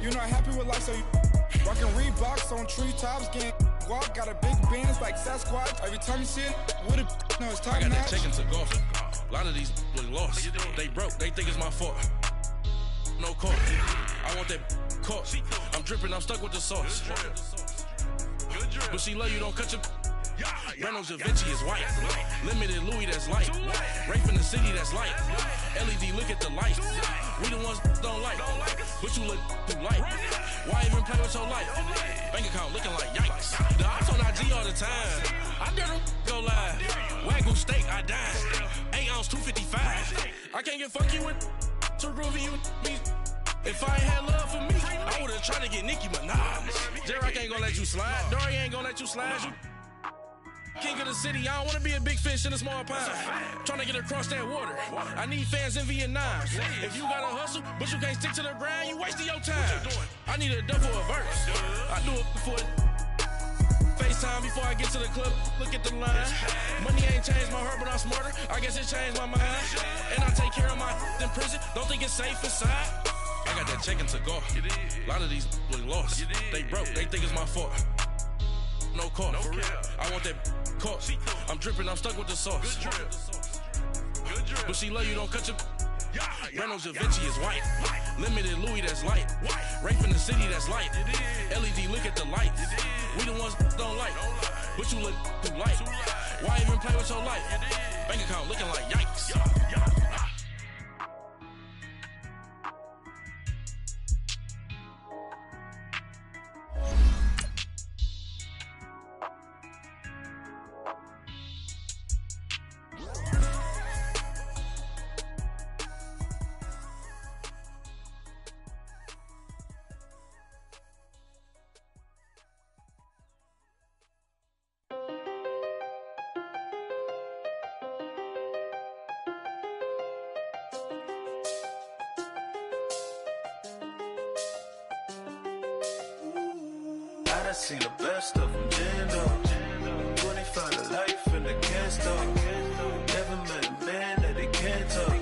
You're not happy with life, so you rockin' Reeboks on treetops, getting guap. Got a big bands like Sasquatch. Every time you see it, with it, no, it's top I got notch. that check into golf. A lot of these look lost. They broke, they think it's my fault. No call. I want that caught. I'm dripping, I'm stuck with the sauce. But she love you, don't cut your. Reynolds Da Vinci is white. Limited Louis, that's light. Rafe in the city, that's light. LED, look at the lights. We the ones don't like. But you look too light. Why even play with your life? Bank account looking like yikes. The ops on IG all the time. I dare them go live. Wagyu steak, I died. 8 ounce, 255. I can't get fuck you with too groovy you me. If I ain't had love for me, I would've tried to get Nicki Minaj. J-Rock ain't gonna let you slide. Dory ain't gonna let you slide. You king of the city, I don't wanna be a big fish in a small pond. Trying to get across that water. I need fans in Vietnam. If you gotta hustle, but you can't stick to the grind, you wasting your time. I need a double a verse. I do it for FaceTime before I get to the club. Look at the line. Money ain't changed my heart, but I'm smarter. I guess it changed my mind. And I take care of my in prison. Don't think it's safe inside. I got that check into golf. A lot of these look lost. They broke, they think it's my fault. No call. I want that caught. I'm dripping, I'm stuck with the sauce. But she love you, don't cut your. Reynolds Da Vinci is white. Limited Louis, that's light. Rafe in the city, that's light. LED, look at the lights. We the ones don't like. But you look too light. Why even play with your life? Bank account looking like yikes. I seen the best of them, Jando. 25 to life and they can't stop. Never met a man that they can't talk.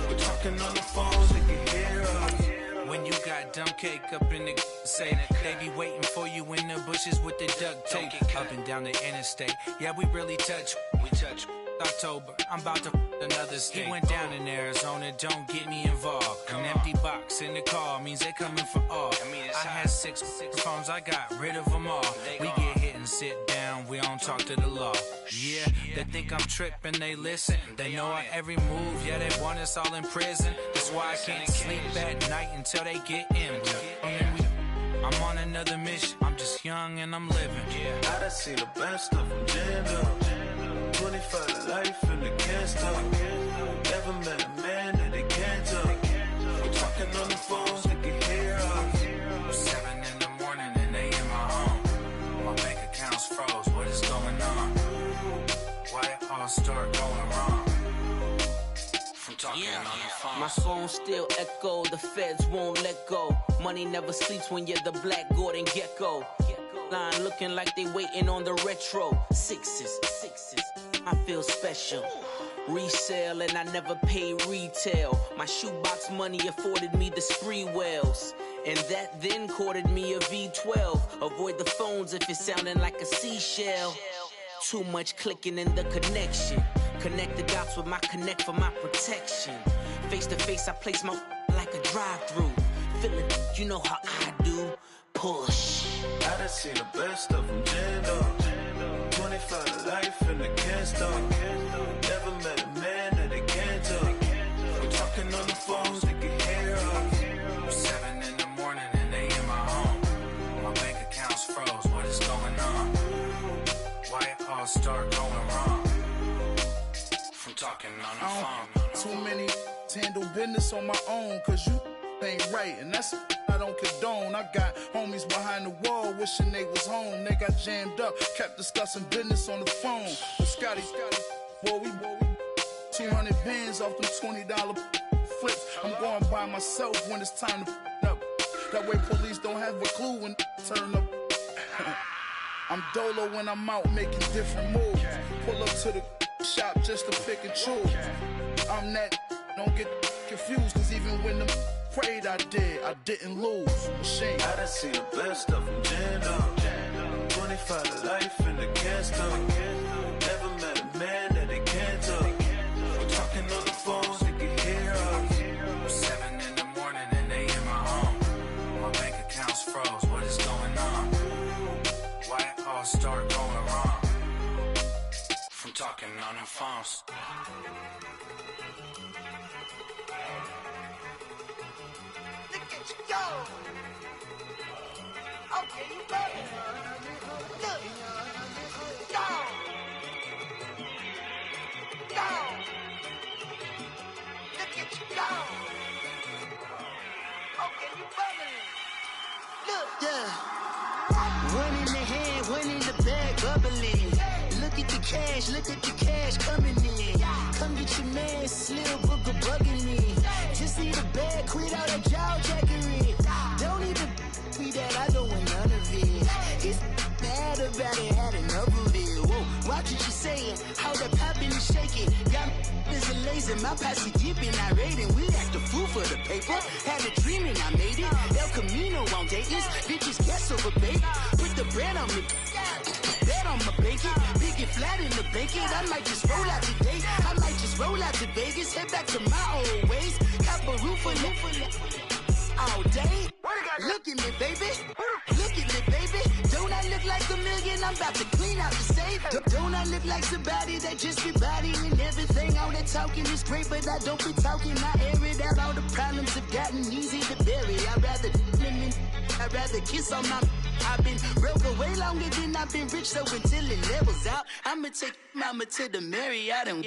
We're talking on the phones, they can hear us. When you got dumb cake up in the say that they be waiting for you in the bushes with the duct tape. Up and down the interstate, yeah, we really touch. We touch. October, I'm about to another state. He went down in Arizona, don't get me involved. An empty box in the car means they coming for all. I had six phones, I got rid of them all. We get hit and sit down, we don't talk to the law. Yeah, they think I'm tripping, they listen. They know our every move, yeah, they want us all in prison. That's why I can't sleep at night until they get in. I'm on another mission, I'm just young and I'm living. I done seen the best of them, Jando. 25 to life and they can't stop. Never met a man that they can't talk. We're talking on the phones, they can hear us. 7 in the morning and they in my home. My bank account's froze, what is going on? Why it all start going wrong? From talking on the phone. My phone still echo, the feds won't let go. Money never sleeps when you're the Black Gordon Gecko. Line looking like they waiting on the retro. Sixes, I feel special. Resale and I never pay retail. My shoebox money afforded me the spree wells. And that then courted me a V12. Avoid the phones if it's sounding like a seashell. Too much clicking in the connection. Connect the dots with my connect for my protection. Face to face, I place my like a drive-through. Feeling, you know how I do. Push. I done seen the best of them, Jando. 25 to life and they can't stop. Never met a man that they can't talk. We're talking on the phones, they can hear us. 7 in the morning and they in my home. My bank account's froze, what is going on? Why it all start going wrong? From talking on the phone. Too many handle business on my own, cause you ain't right, and that's I don't condone. I got homies behind the wall wishing they was home. They got jammed up, kept discussing business on the phone. But Scotty, boy, we 200 bands off them $20 flips. I'm going by myself when it's time to up. That way police don't have a clue when turn up. I'm dolo when I'm out making different moves. Pull up to the shop just to pick and choose. I'm that, don't get confused, cause even when the prayed I didn't lose. Machine. I done seen the best of them jammed up. 25 to life in the cast up. Never met a man that they can't talk. We're talking on the phones, they can hear us. 7 in the morning and they in my home. My bank account's froze, what is going on? Why it all start going wrong? From talking on the phones. Look at you go. Okay, you better. Look. Go. Go. Look at you go. Okay, you better. Look. Yeah. One in the hand, one in the bag, bubbling. Look at the cash coming in. Come get your man, Slim Booker bugging me. Just need a bag, quit all that jaw jackery. Don't even be that, I don't want none of it. He's mad about it, had enough of it. Whoa, watch what you saying, how that poppin' and shaking. Got is a laser, my posse deep and I raiding. We act a fool for the paper, had a dream and I made it. El Camino on Dayton's, bitches guess over bait. Put the bread on me, bet on my bacon. Big and flat in the bacon, I might just roll out today. I might just roll out to Vegas, head back to my old ways. Cop a roof for all day. Look at me, baby. Look at me, baby. Don't I look like a million? I'm about to clean out the safe. Don't I look like somebody that just be bodying everything? All that talking is great, but I don't be talking. I air it out. All the problems have gotten easy to bury. I'd rather kiss on my. I've been broke way longer than I've been rich, so until it levels out, I'ma take mama to the Marriott and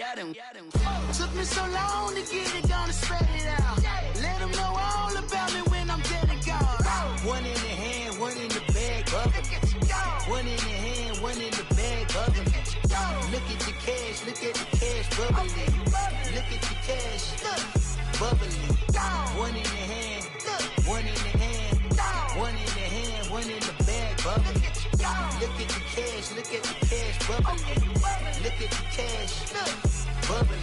took me so long to get it, gonna spread it out. Let them know all about me when I'm dead and gone. One in the hand, one in the bag, bubbling. One in the hand, one in the bag, bubbling. Look at the cash, bubbling. Look at the cash, bubbling. One in the hand, one in the hand, one in the hand, one in the bag, bubbling. Look at the cash, bubbling. Look at the cash, bubbling.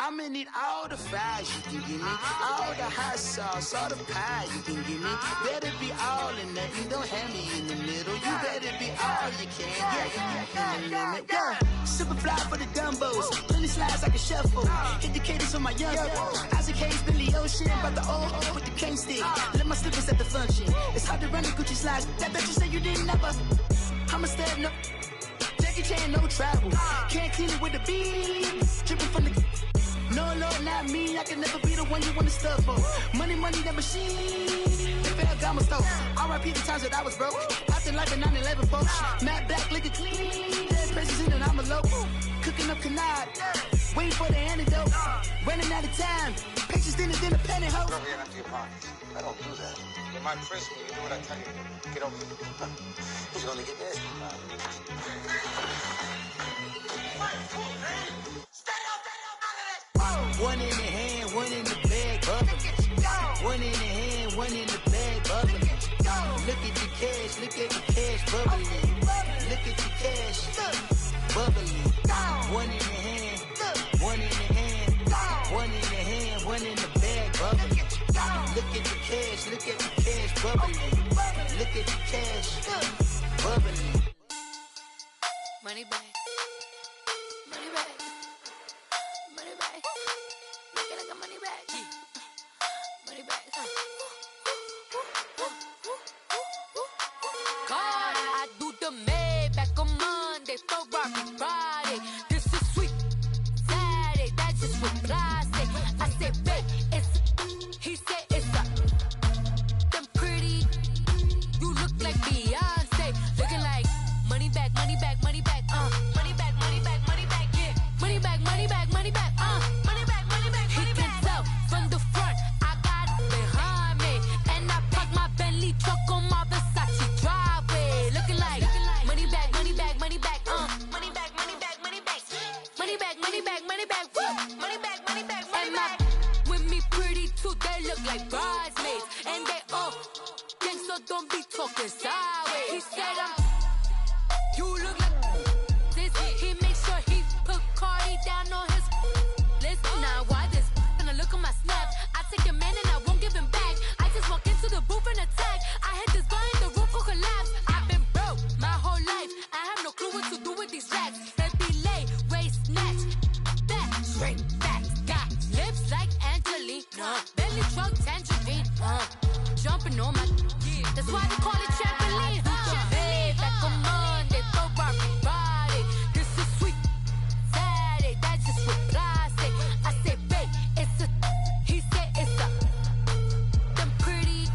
I'ma need all the fries you can give me, all the hot sauce, all the pie you can give me. Better be all or nothing, don't have me in the middle. You better be all you can, yeah, in the limit. Yeah, super fly for the dumbos, plenty slides like a shuffle. Hit the cadence on my young Isaac Hayes, Billy Ocean, but the old with the cane stick. Let my slippers at the function. It's hard to run the Gucci slides. That bet you say you didn't never. I'm a step no. Jackie Chan, no travel. Can't clean it with the beat. Dripping from the. No, Lord, not me. I can never be the one you want to stuff for. Money, that machine. They fell down my stove. R.I.P. the times that I was broke. Acting like a 9/11 folks. Matte black, liquor clean. Dead presents in and I'm a local. Cooking up canard. Waiting for the antidote. Running out of time. Patience thinner than a penny hoe. Over here after your pockets. I don't do that. You might frisk me. You do what I tell you. Get over here. He's gonna get this. One in the hand, one in the bag, bubbling. One in the hand, one in the bag, bubbling. Look at the cash, bubbling. Look at the cash, bubbling. One in the hand, one in the hand, one in the hand, one in the bag, bubbling. Look at the cash, bubbling. Look at the cash, bubbling. Money back. Money back. Money back. Make it like a money back. Money back. God, I do the Maybach on Monday, Ferrari Friday. This is sweet Saturday. That's just what Fly say. I say, babe, it's. He said it's a. Them pretty. You look like Beyonce. Looking like money back, money back, money back. Money back, money back, money back. Yeah. Money back, money back, money back. Money back, money back, money back. He can tell from the front. I got it behind me. And I parked my Bentley truck on my Versace driveway. Looking like money back, money back, money back. Money back, money back, money back. Money back, money back, money back. Money back, money back, money back. With me pretty too, they look like bridesmaids. And they all gang, so don't be talking sideways. He said you look like this. He make sure he put Cardi down on his list. Now why this? Gonna look at my snap. I take your man and I won't give him back. popping on my. That's why they call it trampoline. Back on Monday, throw rock Friday. This is sweet Saturday. That's just what plastic. I say, babe, it's a. He said it's a. Them pretty.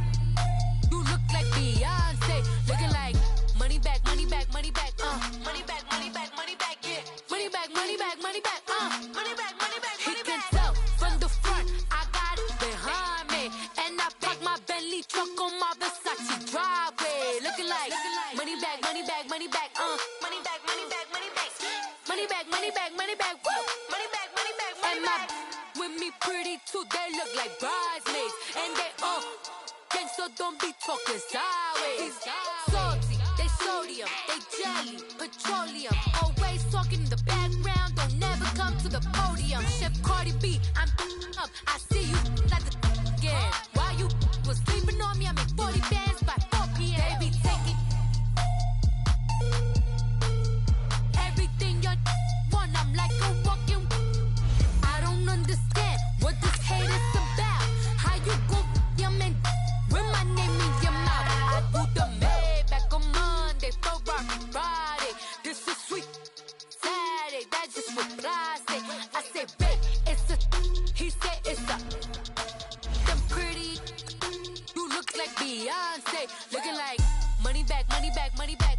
You look like Beyonce. Looking like money back, money back, money back. Money back, money back, money back. Yeah. Money back, money back, money back. Money back, money back, money back. He can tell from the front. I got it behind me, and I park my Bentley truck on my Versace driveway. Looking like money back, money back, money back. Money back, money back, money back. Money back, money back, money back. Woo. Money back, money back, money back. With me pretty too, they look like bridesmaids, and they all gang, so don't be talking sideways. Salty, they sodium, they jelly, petroleum. Always talking in the background, don't never come to the podium. Chef Cardi B, I'm up. I see you like the again. While you was sleeping on me, I make 40 bands by 4 p.m. They be taking everything you want. I'm like a walking. I don't understand what this hate is about. How you go your man with my name in your mouth? I do the Maybach on Monday, throw rock Friday. This is sweet Saturday. That's just what plastic. I say, babe, it's a. He said it's a. Them pretty. You look like Beyonce. Looking like money back, money back, money back.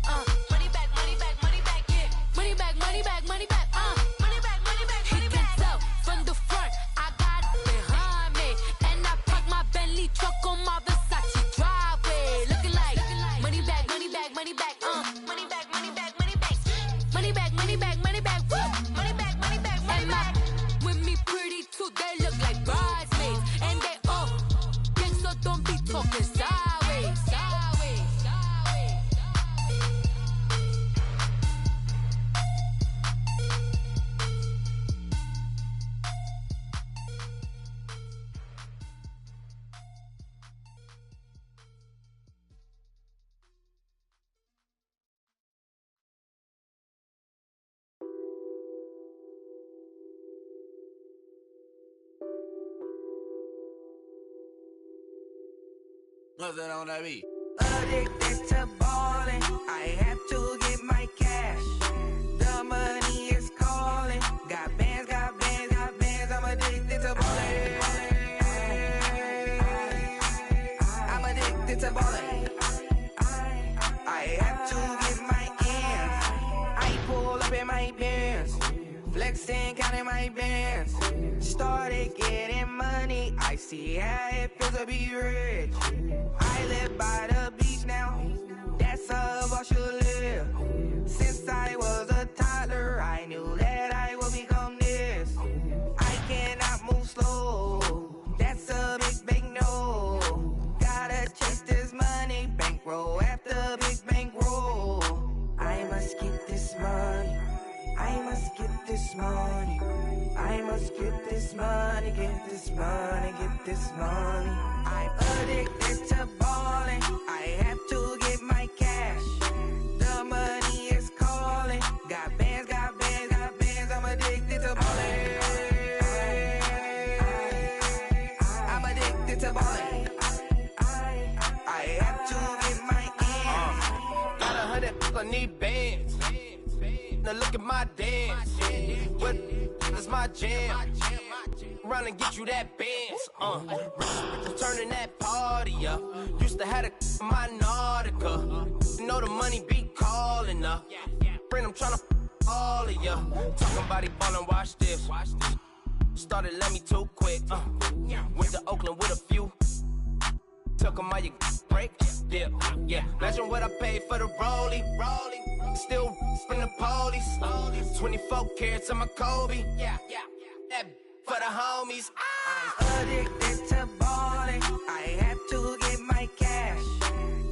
Money back, money back, money back. Yeah. Money back, money back, money back. Money back, money back, money back. He can tell from the front. I got it behind me, and I park my Bentley truck on my Versace driveway. Looking like money back, money back, money back. Money back, money back, money back. Money back, money back, money back. Woo. Money back, money back, money back. With me pretty too, they look like bridesmaids, and they all gang, so don't be talking sideways. Sideways, sideways. Nothing on that beat. Addicted to ballin', I have to get my cash. The money is calling. Got bands, got bands, got bands. I'm addicted to ballin'. I'm addicted to ballin'. I have to get my ends. I pull up in my bands, flexing, counting my bands. Started getting money. I see how it feels to be rich. I live by the beach now. That's how I should live. Since I was a toddler, I knew that I would become this. I cannot move slow. That's a big no. Gotta chase this money, bankroll after big bankroll. I must get this money. I must get this money. I must get this money, get this money, get this money. I'm addicted to ballin'. I have to get my cash. The money is calling. Got bands, got bands, got bands. I'm addicted to ballin'. I'm addicted to ballin'. I have to get my ends. Got 100, I need bands. Now look at my dance. What is my jam? Run and get you that bands. Turning that party up. Used to have a my Nautica. Know the money be calling up. Friend, I'm tryna all of ya. Talking about he ballin', watch this. Started let me too quick. Went to Oakland with a few. Took 'em all you break. Yeah, yeah. Imagine what I paid for the rollie. Still from the police. 24 carats on my Kobe. Yeah, yeah. That for the homies. I'm addicted to ballin'. I have to get my cash.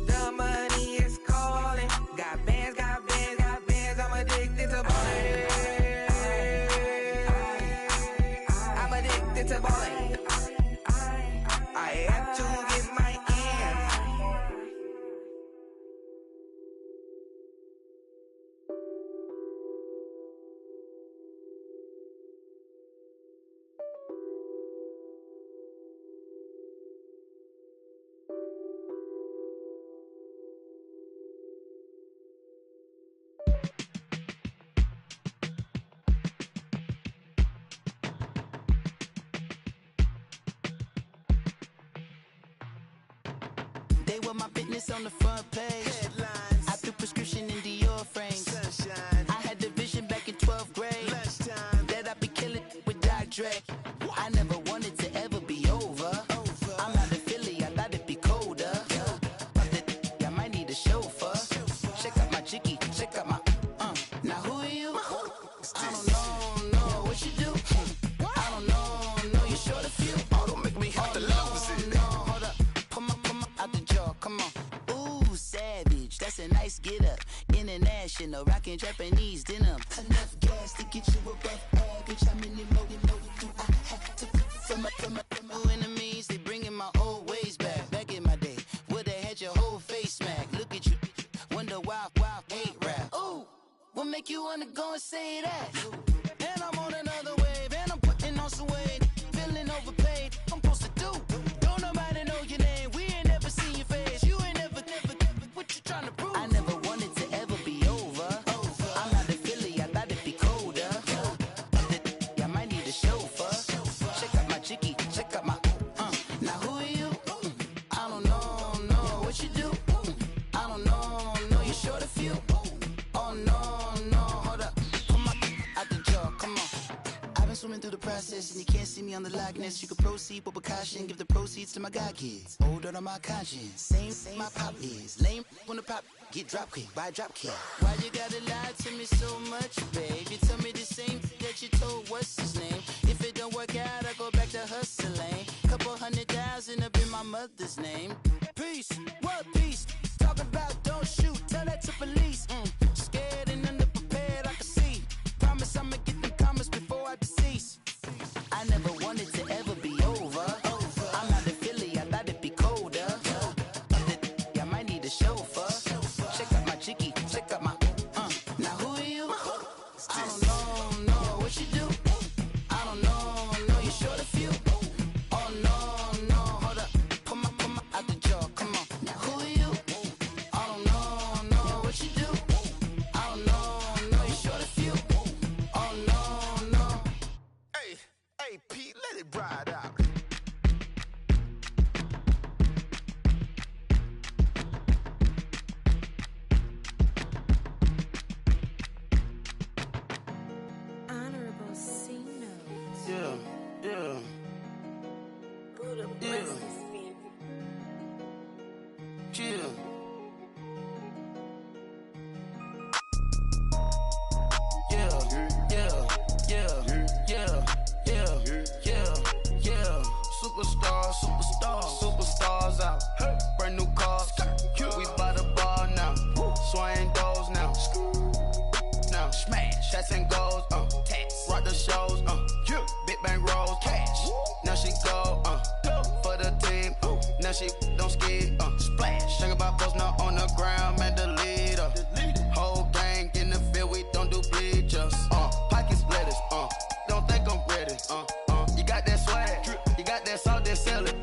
The money is calling. Got bands, got bands, got bands. I'm addicted to ballin'. I'm addicted to ballin'. I have to get my ends. They were my business on the front page. Headlines. I threw prescription in Dior frames. Sunshine. I had the vision back in 12th grade. Lunchtime. That I'd be killing with Dr. Dre. I never wanted to ever be over. I'm out of Philly, I thought it'd be colder. I might need a chauffeur. Check out my chicky, check out my Now who are you? I don't know what you do. I don't know you short a few. Oh, don't make me have to lose it. No, hold up, come on, out the jaw, come on. Ooh, savage, that's a nice get up. International, rockin' Japanese denim. Enough gas to get you above average. How many more do I have to from my enemies? They bringing my old ways back. Back in my day, would've had your whole face smack. Look at you, wonder why hate rap. Ooh, what make you wanna go and say that? And I'm on another wave, and I'm putting on some weight. Feeling overpaid, I'm supposed to do. Don't nobody know your name, we ain't never seen your face. You ain't never, what you trying to prove? I never wanted to ever be over. I'm out of Philly, I thought it'd be colder. I might need a chauffeur. Check out my chicky, check out my Now who are you? I don't know what you do. I don't know you short a few. Oh no, hold up, come on, out the jaw, come on. I've been swimming through the process and you can't see me on the Loch Ness. You can proceed with precaution, give the proceeds to my god kids. Hold on my conscience, same my pop is. Lame when the pop get drop kick, buy drop kick. Why you gotta lie to me so much, babe? You tell me the same that you told what's his name. If it don't work out, I go back to hustling. Couple 100,000 up in my mother's name. Peace, what peace? Talk about don't shoot, tell that to police. Scared and underprepared, I can see. Promise I'ma get them comments before I decease. I never wanted to ever be over. I'm out of Philly, I thought it'd be colder. I might need a chauffeur. Check out my chicky, check out my Now who are you? I don't know what you do. I don't know you short a few. Oh no, hold up, come on, out the jaw, come on. Now who are you? I don't know what you do. I don't know you short a few. Oh no. Hey, Pete, let it ride out. Honorable C notes. Yeah. Buddha blesses me. Chill. Superstars out. Brand new cars. We by the bar now. Swaying doors now. Now smash. Shots and goals. Rock the shows. Big bang rolls. Cash. Now she go. For the team. Now she don't ski. Splash. Think about post now on the ground. Man, the leader. Whole gang in the field. We don't do bleachers. Pocket splitters. Don't think I'm ready. You got that swag. You got that salt, then sell it.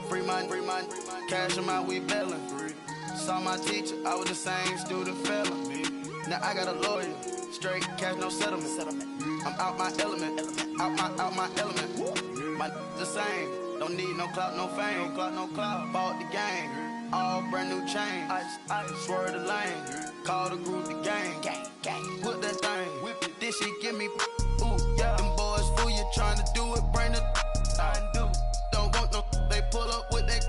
Free mind. Cash them out, we bailin'. Saw my teacher, I was the same student fella. Now I got a lawyer, straight cash, no settlement. I'm out my element, out my element. My the same, don't need no clout, no fame. Bought the game, all brand new chain. I swerve the lane, call the group the gang. Whip that thing, whip it. This shit give me ooh, yeah. Them boys fool you trying to do it, bring the I do. Don't want no, they pull up with that.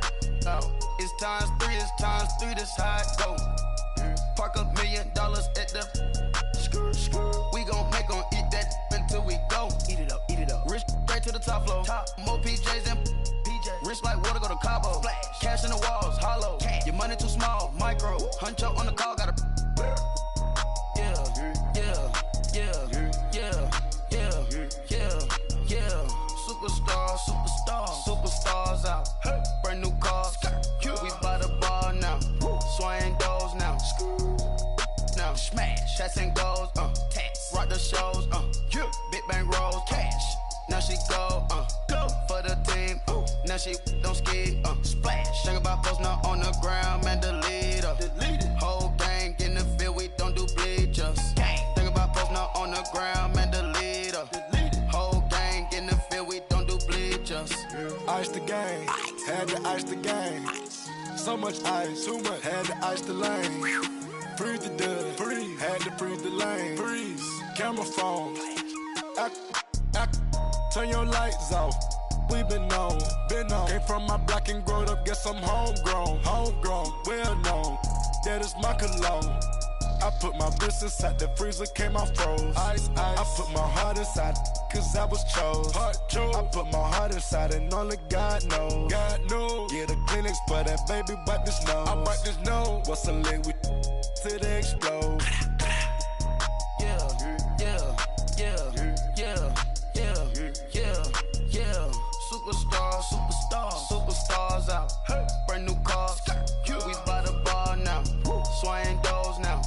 It's times 3, this how it go. Park $1 million at the we gon' make 'em eat that until we go. Eat it up. Rich straight to the top floor. More PJs and rich like water, go to Cabo. Splash. Cash in the walls, hollow. Cash. Your money too small, micro. Huncho on the call, gotta Superstars out. Brand new cars. We by the bar now. Swaying doors now. Now smash. Shots and goals. Rock the shows. Big bang rolls. Cash. Now she go. For the team. Now she don't ski. Splash. Think about post now on the ground. Man, the leader. Whole gang in the field. We don't do bleachers. Think about post now on the ground. Man, the leader. Whole gang in the field. We don't do bleachers. Ice the game. Had to ice the game. So much ice, too much. Had to ice the lane. Freeze the dust, freeze. Had to freeze the lane. Freeze. Camera phone. Turn your lights off. We been on. Came from my block and growed up. Guess I'm homegrown, well known. That is my cologne. I put my wrist inside the freezer, came out froze. Ice. I put my heart inside, cause I was chose. I put my heart inside and only God knows. Yeah, the clinics for that baby, wipe this nose. I wipe this nose. What's a leg with till they explode? Superstars out. Brand new cars. We by the bar now. Swaying doors now.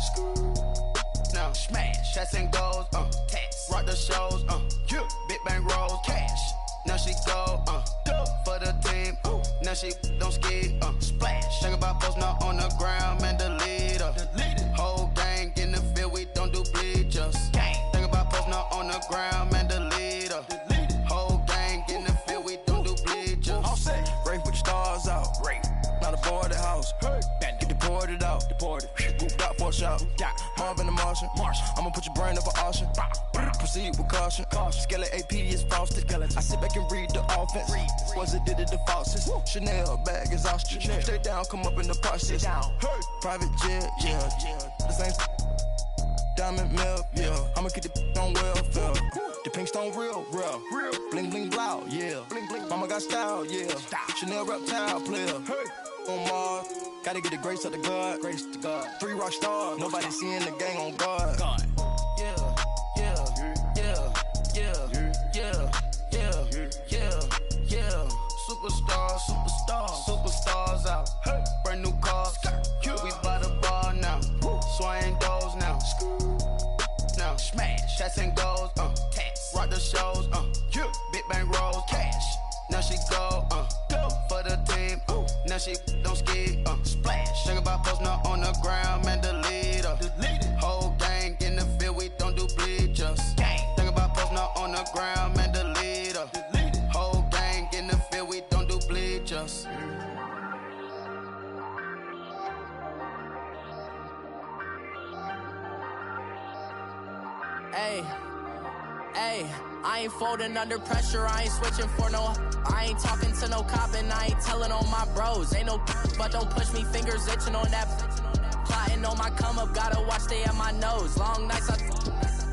Now smash, shots and goals. Tax. Rock the shows. Big bang rolls. Cash. Now she go. For the team. Now she don't ski. Splash. Think about post now on the ground, man. The leader. Whole gang in the field. We don't do bleachers. Think about post now on the ground, man. The leader. Whole gang in the field. We don't do bleachers. All set. Rain put your stars out. Not a boarded house. Get deported out. Moved out for a shot. Marvin the Martian. I'ma put your brain up for auction. Proceed with caution. Skeleton AP is frosted. I sit back and read the offense. Was it did it the faucets? Chanel bag is ostrich. Stay down, come up in the process. Private jet, yeah. The same diamond milk, yeah. I'ma keep the on welfare. The pink stone real. Bling bling blow, yeah. Mama got style, yeah. Chanel reptile player. On Mars, gotta get the grace of the God. 3 rock stars, nobody seeing the gang on guard. Superstars out. Brand new cars. We by the bar now. Swaying doors now. Now smash, shots and goals. Tax. Rock the shows. Big bang rolls. Cash. Now she go. For the team. Now she don't ski. Splash. Think about post now on the ground, man. The leader. Whole gang in the field. We don't do bleachers. Think about post now on the ground, man. The leader. Whole gang in the field. We don't do bleachers. Hey, I ain't folding under pressure, I ain't switching for no. I ain't talking to no cop and I ain't telling on my bros. Ain't no but don't push me, fingers itching on that. Plotting on my come up, gotta watch stay at my nose. Long nights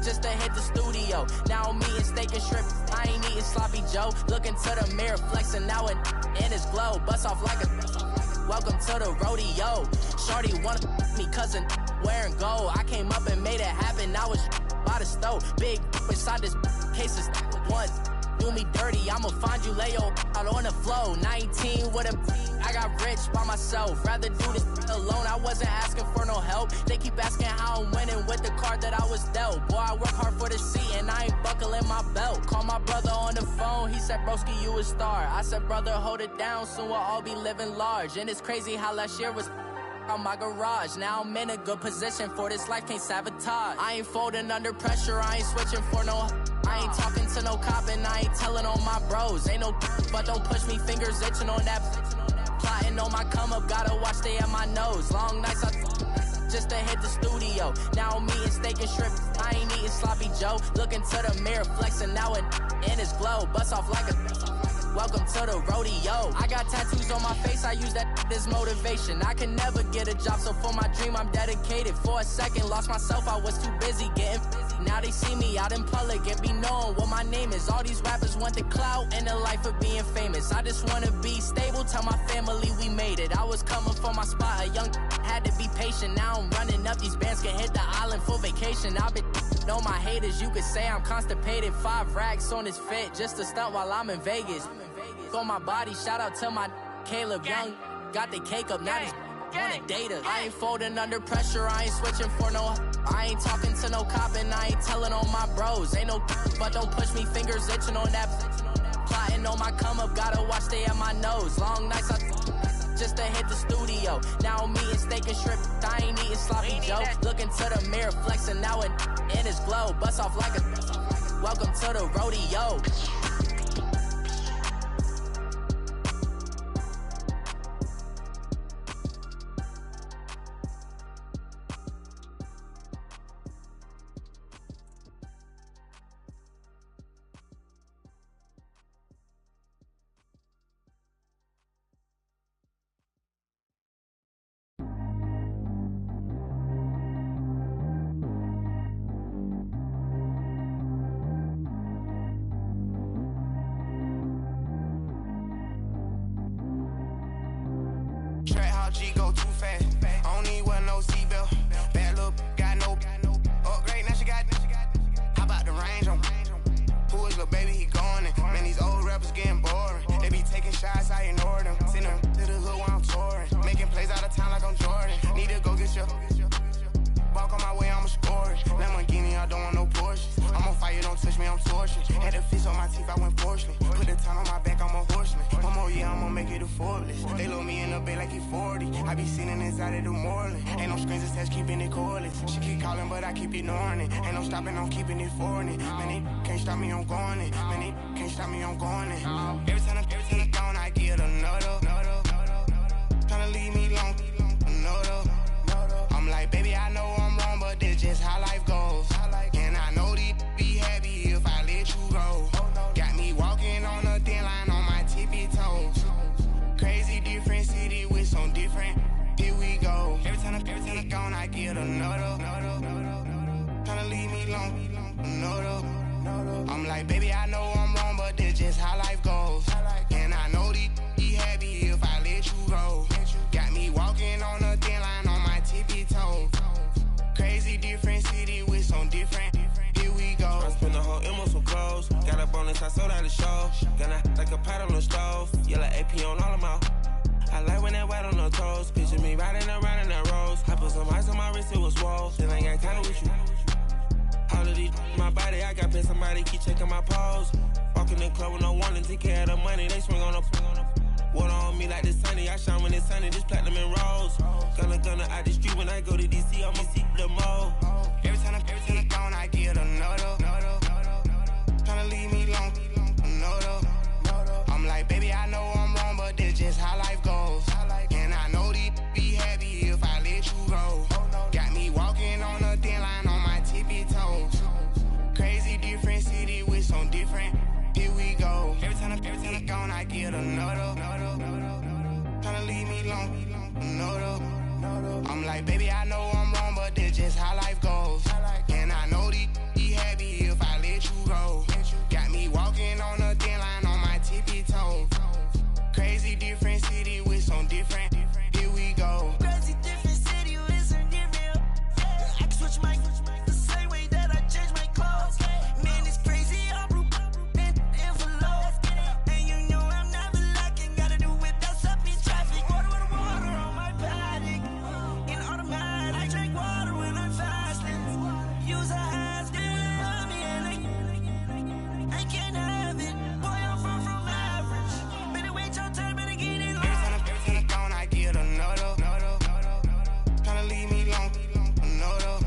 just to hit the studio. Now I'm eating steak and shrimp, I ain't eating sloppy Joe. Looking to the mirror, flexing now and in his glow. Bust off like a welcome to the rodeo. Shorty wanna me cousin wearing gold. I came up and made it happen, I was by the stove. Big inside this cases once. Do me dirty, I'ma find you lay out on the floor. 19 with a I got rich by myself. Rather do this alone, I wasn't asking for no help. They keep asking how I'm winning with the card that I was dealt. Boy, I work hard for the seat and I ain't buckling my belt. Call my brother on the phone, he said, broski, you a star. I said, brother, hold it down, soon we'll all be living large. And it's crazy how last year was on my garage. Now I'm in a good position for this life, can't sabotage. I ain't folding under pressure, I ain't switching for no. I ain't talking to no cop and I ain't telling on my bros. Ain't no but don't push me, fingers itching on that. Plotting on my come up, gotta watch stay at my nose. Long nights just to hit the studio. Now I'm eating steak and shrimp, I ain't eating sloppy Joe. Looking to the mirror, flexing now and in his glow. Bust off like a welcome to the rodeo. I got tattoos on my face, I use that as motivation. I can never get a job, so for my dream I'm dedicated. For a second, lost myself, I was too busy getting busy. Now they see me out in public and be knowing what my name is. All these rappers want the clout and the life of being famous. I just wanna be stable, tell my family we made it. I was coming for my spot, a young had to be patient. Now I'm running up, these bands can hit the island for vacation. I've been know my haters, you could say I'm constipated. 5 racks on his fit, just to stunt while I'm in Vegas. For my body, shout out to my Caleb Young. Got the cake up, now he's wanna date us. I ain't folding under pressure, I ain't switching for no. I ain't talking to no cop and I ain't telling on my bros. Ain't no but don't push me, fingers itching on that. Plotting on my come up, gotta watch stay at my nose. Long nights just to hit the studio. Now I'm eating steak and shrimp, I ain't eating sloppy Joe. Looking to the mirror, flexing now and in his glow. Bust off like a welcome to the rodeo. shots, I ignore them. Send them to the hood while I'm touring. Making plays out of town like I'm Jordan. Need to go get your walk on my way, I'ma score it. Lamborghini, I don't want no Porsches. I'm on fire, don't touch me, I'm torching. Had a fish on my teeth, I went porcelain. Put the time on my back, I'm a horseman. One more year, I'ma make it a Forbes. They load me in the bed like he 40. I be sitting inside of the Moreland. Ain't no screens attached, keeping it cordless. She keep calling, but I keep ignoring it. Ain't no stopping, I'm keeping it for it. Man, they can't stop me, I'm going it. Man, they can't stop me, I'm going it. Every time I'm gone, I get another. Tryna leave me long, another. I'm like, baby, I know I'm wrong, but this just how life goes. And I know these be happy if I let you go. Got me walking on a thin line on my tippy toes. Crazy different city with some different. Here we go. Every time I'm gone, I get another. Tryna leave me long, another. I'm like, baby, I know I'm wrong, but this just how life goes. And I know these be happy if I let you go. Got me walking on a thin line on my tippy toes. Crazy different city with some different. Here we go. I spent the whole M on some clothes. Got a bonus, I sold out the show. Gonna like a pot on the stove. Yellow AP on all of my. I like when that white on the toes. Picture me riding around in that rose. I put some ice on my wrist, it was swole. Then I got kinda with you. All of these my body, I got been somebody keep checking my pose. Walking in the club with no warning, take care of the money. They swing on the. Water on me like the sunny, I shine when it's sunny, this platinum and rose. Gonna out the street when I go to DC, I'ma see the mall. Every time I'm gone, I get another. Tryna leave me long, another. I'm like, baby, I know I'm wrong, but this just how life goes. And I know these be happy if I let you go. Got me walking on a thin line on my tippy toes. Crazy different city with some different. Here we go. Every time I'm gone, I get another. Tryna leave me long, another. I'm like, baby, I know I'm wrong, but this just how life goes. And I know these be happy if I let you go. Got me walking on a thin line on my tippy toes. Crazy different city with some different. Here we go. Crazy different city with some different. I can switch my the same way that I change my clothes. Man, it's crazy, I'm envelope. And you know I'm never lacking. Gotta do without stopping traffic. Water on my paddock. In automatic, I drink water when I'm fasting. Use a ass, damn me, and I can't have it. Boy, I'm from average. Better wait your turn, better get it. Every time I'm gone, I get another. Tryna leave me long, another.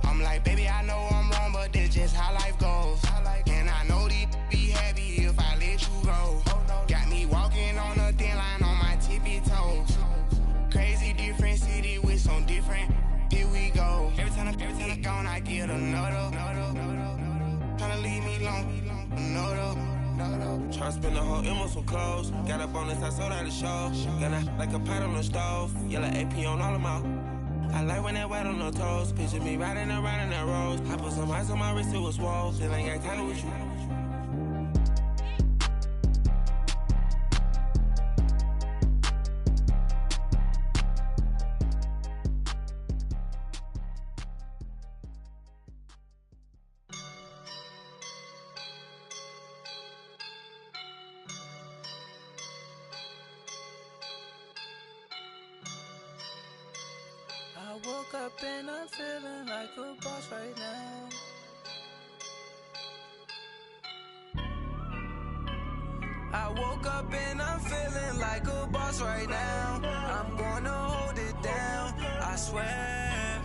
I'm like, baby, I know I'm wrong, but this just how life goes. And I know these be happy if I let you go. Got me walking on a thin line on my tippy toes. Crazy different city with some different. Here we go. Every time I'm gone, I get another. Tryna leave me long, another. Tryna spend the whole M on some clothes. Got a bonus, I sold out the show. Gonna like a pot on the stove. Yellow AP on all of my. I like when that white on the toes. Picture me riding around in that rose. I put some ice on my wrist, it was swole. Then I got kinda with you. I woke up and I'm feeling like a boss right now. I woke up and I'm feeling like a boss right now. I'm gonna hold it down, I swear.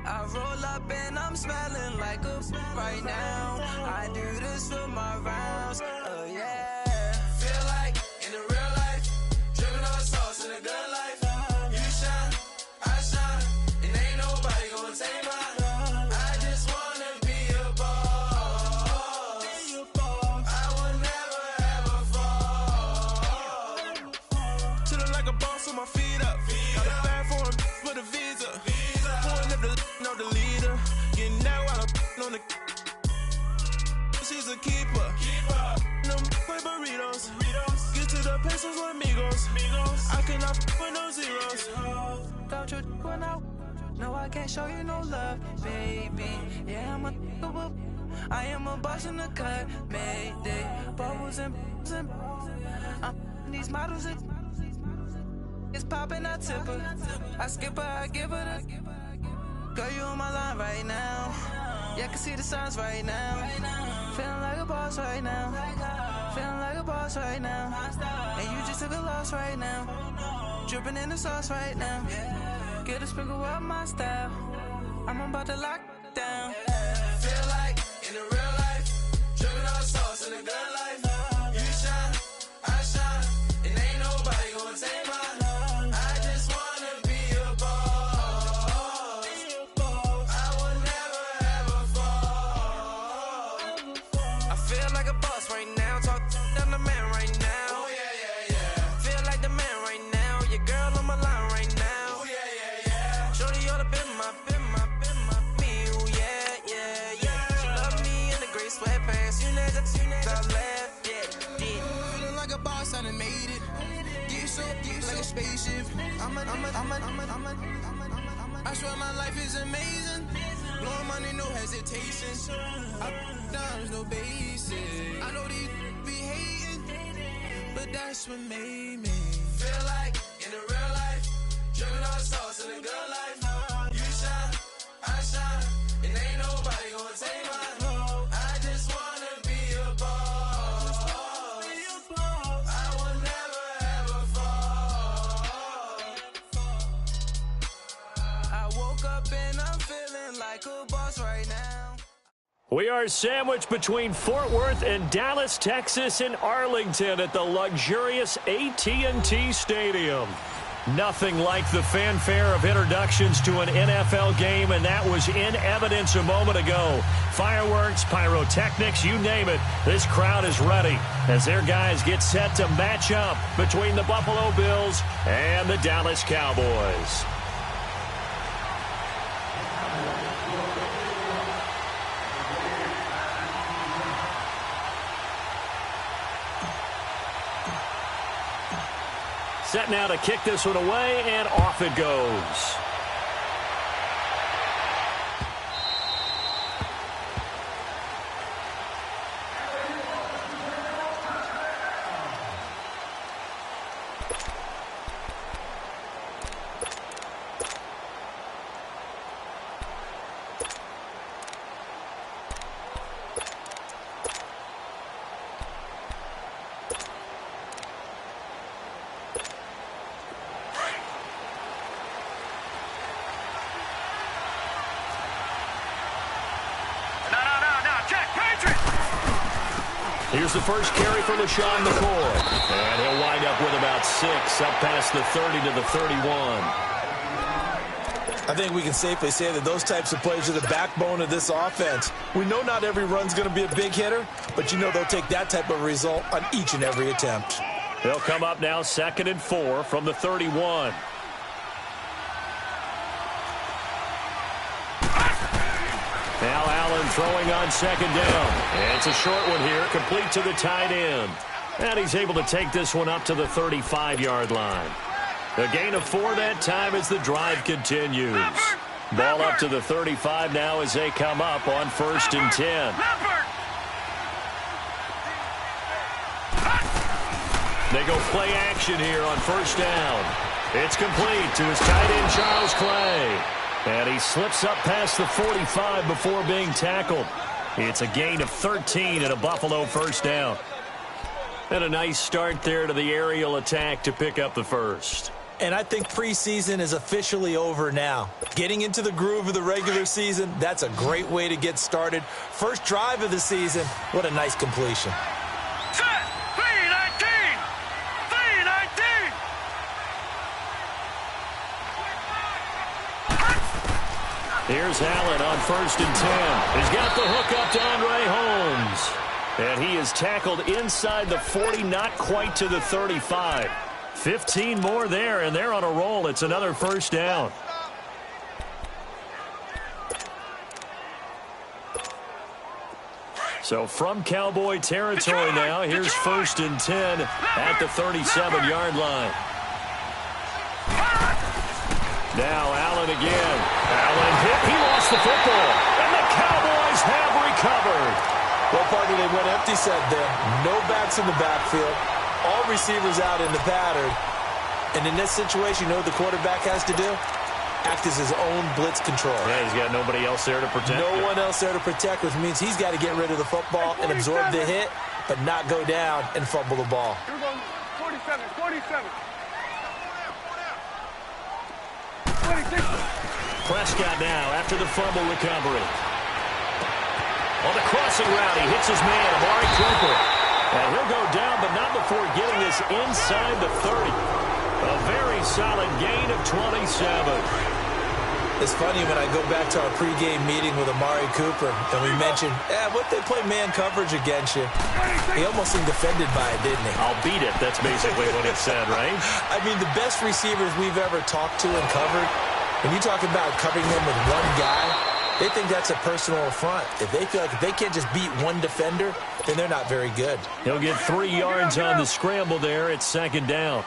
I roll up and I'm smelling like a right now. I do this for my rounds, oh yeah. Feel like in the real life, dripping on sauce in a good life. You shine, I shine, and ain't nobody gonna take mine. I just wanna be a boss. I would never ever fall. Chillin' like a boss with my feet up. Got a bag for him with a visa. Pulling up the know the leader. Getting that while I'm on the. She's a keeper. No play burritos. Get to the pesos with amigos. I cannot with no zeros. Don't you run out? No, I can't show you no love, baby. Yeah, I am a boss in the cut, Mayday. Bubbles and These models, it's popping, I tip her. I skip her, I give her the. Girl, you on my line right now. Yeah, I can see the signs right now. Feeling like a boss right now. Feeling like a boss right now. And you just took a loss right now. Dripping in the sauce right now. Get a sprinkle up my style. I'm about to lock down. Feel like in the real life, dripping all the sauce in the good life. You shine, I shine, and ain't nobody gonna take mine. I just wanna be a boss. I will never ever fall. I feel like a boss right now. Talk to the man right now. Oh yeah. Feel like the man right now. Your girl on my line right now. Oh yeah. Shorty oughta been my me. Oh yeah. She love me in the gray sweatpants. You never left. Yeah. Feeling like a boss, I done made it. Get so like a spaceship. I swear my life is amazing. Blowing money, no hesitation. Up, down, there's no basic. I know these be hating, but that's what made me feel like in the real life, dripping all the sauce in the good life. You shine, I shine, and ain't nobody gonna take mine. I just wanna be a boss. I will never ever fall. I woke up and I'm feeling like a boss right now. We are sandwiched between Fort Worth and Dallas, Texas, and Arlington at the luxurious AT&T Stadium. Nothing like the fanfare of introductions to an NFL game, and that was in evidence a moment ago. Fireworks, pyrotechnics, you name it. This crowd is ready as their guys get set to match up between the Buffalo Bills and the Dallas Cowboys. Set now to kick this one away, and off it goes. Here's the first carry for LaShawn McCoy. And he'll wind up with about 6, up past the 30 to the 31. I think we can safely say that those types of plays are the backbone of this offense. We know not every run's going to be a big hitter, but you know they'll take that type of result on each and every attempt. They'll come up now 2nd and 4 from the 31. Now Allen throwing on 2nd down. And it's a short one here, complete to the tight end. And he's able to take this one up to the 35-yard line. A gain of 4 that time as the drive continues. Ball up to the 35 now as they come up on 1st and 10. They go play action here on 1st down. It's complete to his tight end, Charles Clay. And he slips up past the 45 before being tackled. It's a gain of 13 and a Buffalo 1st down. And a nice start there to the aerial attack to pick up the first. And I think preseason is officially over now. Getting into the groove of the regular season, that's a great way to get started. First drive of the season, what a nice completion. Here's Allen on 1st and 10. He's got the hook up to Andre Holmes. And he is tackled inside the 40, not quite to the 35. 15 more there, and they're on a roll. It's another 1st down. So from Cowboy territory now, here's 1st and 10 at the 37-yard line. Now Allen again. Allen hit. He lost the football. And the Cowboys have recovered. Well, partner, they went empty set there. No backs in the backfield. All receivers out in the pattern. And in this situation, you know what the quarterback has to do? Act as his own blitz control. Yeah, he's got nobody else there to protect. No one else there to protect, which means he's got to get rid of the football and absorb the hit, but not go down and fumble the ball. Here we go, 47, 47. 26. Prescott now after the fumble recovery. On the crossing route, he hits his man, Amari Cooper. And he'll go down, but not before getting this inside the 30. A very solid gain of 27. It's funny when I go back to our pregame meeting with Amari Cooper, and we mentioned, what they play man coverage against you. He almost seemed offended by it, didn't he? I'll beat it. That's basically what it said, right? I mean, the best receivers we've ever talked to and covered, when you talk about covering them with one guy, they think that's a personal affront. If they feel like if they can't just beat one defender, then they're not very good. He'll get 3 yards on the scramble there. It's second down.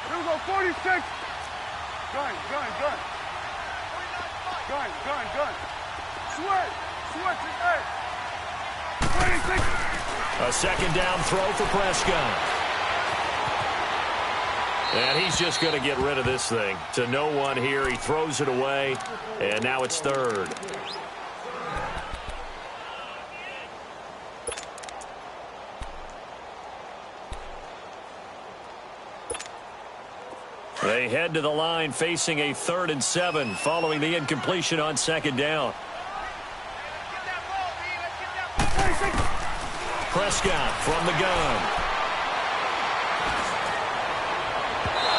Here we go, 46. Gun. Switch it, hey. 26. A second down throw for Prescott. And he's just going to get rid of this thing. To no one here. He throws it away. And now it's third. They head to the line facing a 3rd and 7 following the incompletion on second down. Prescott from the gun.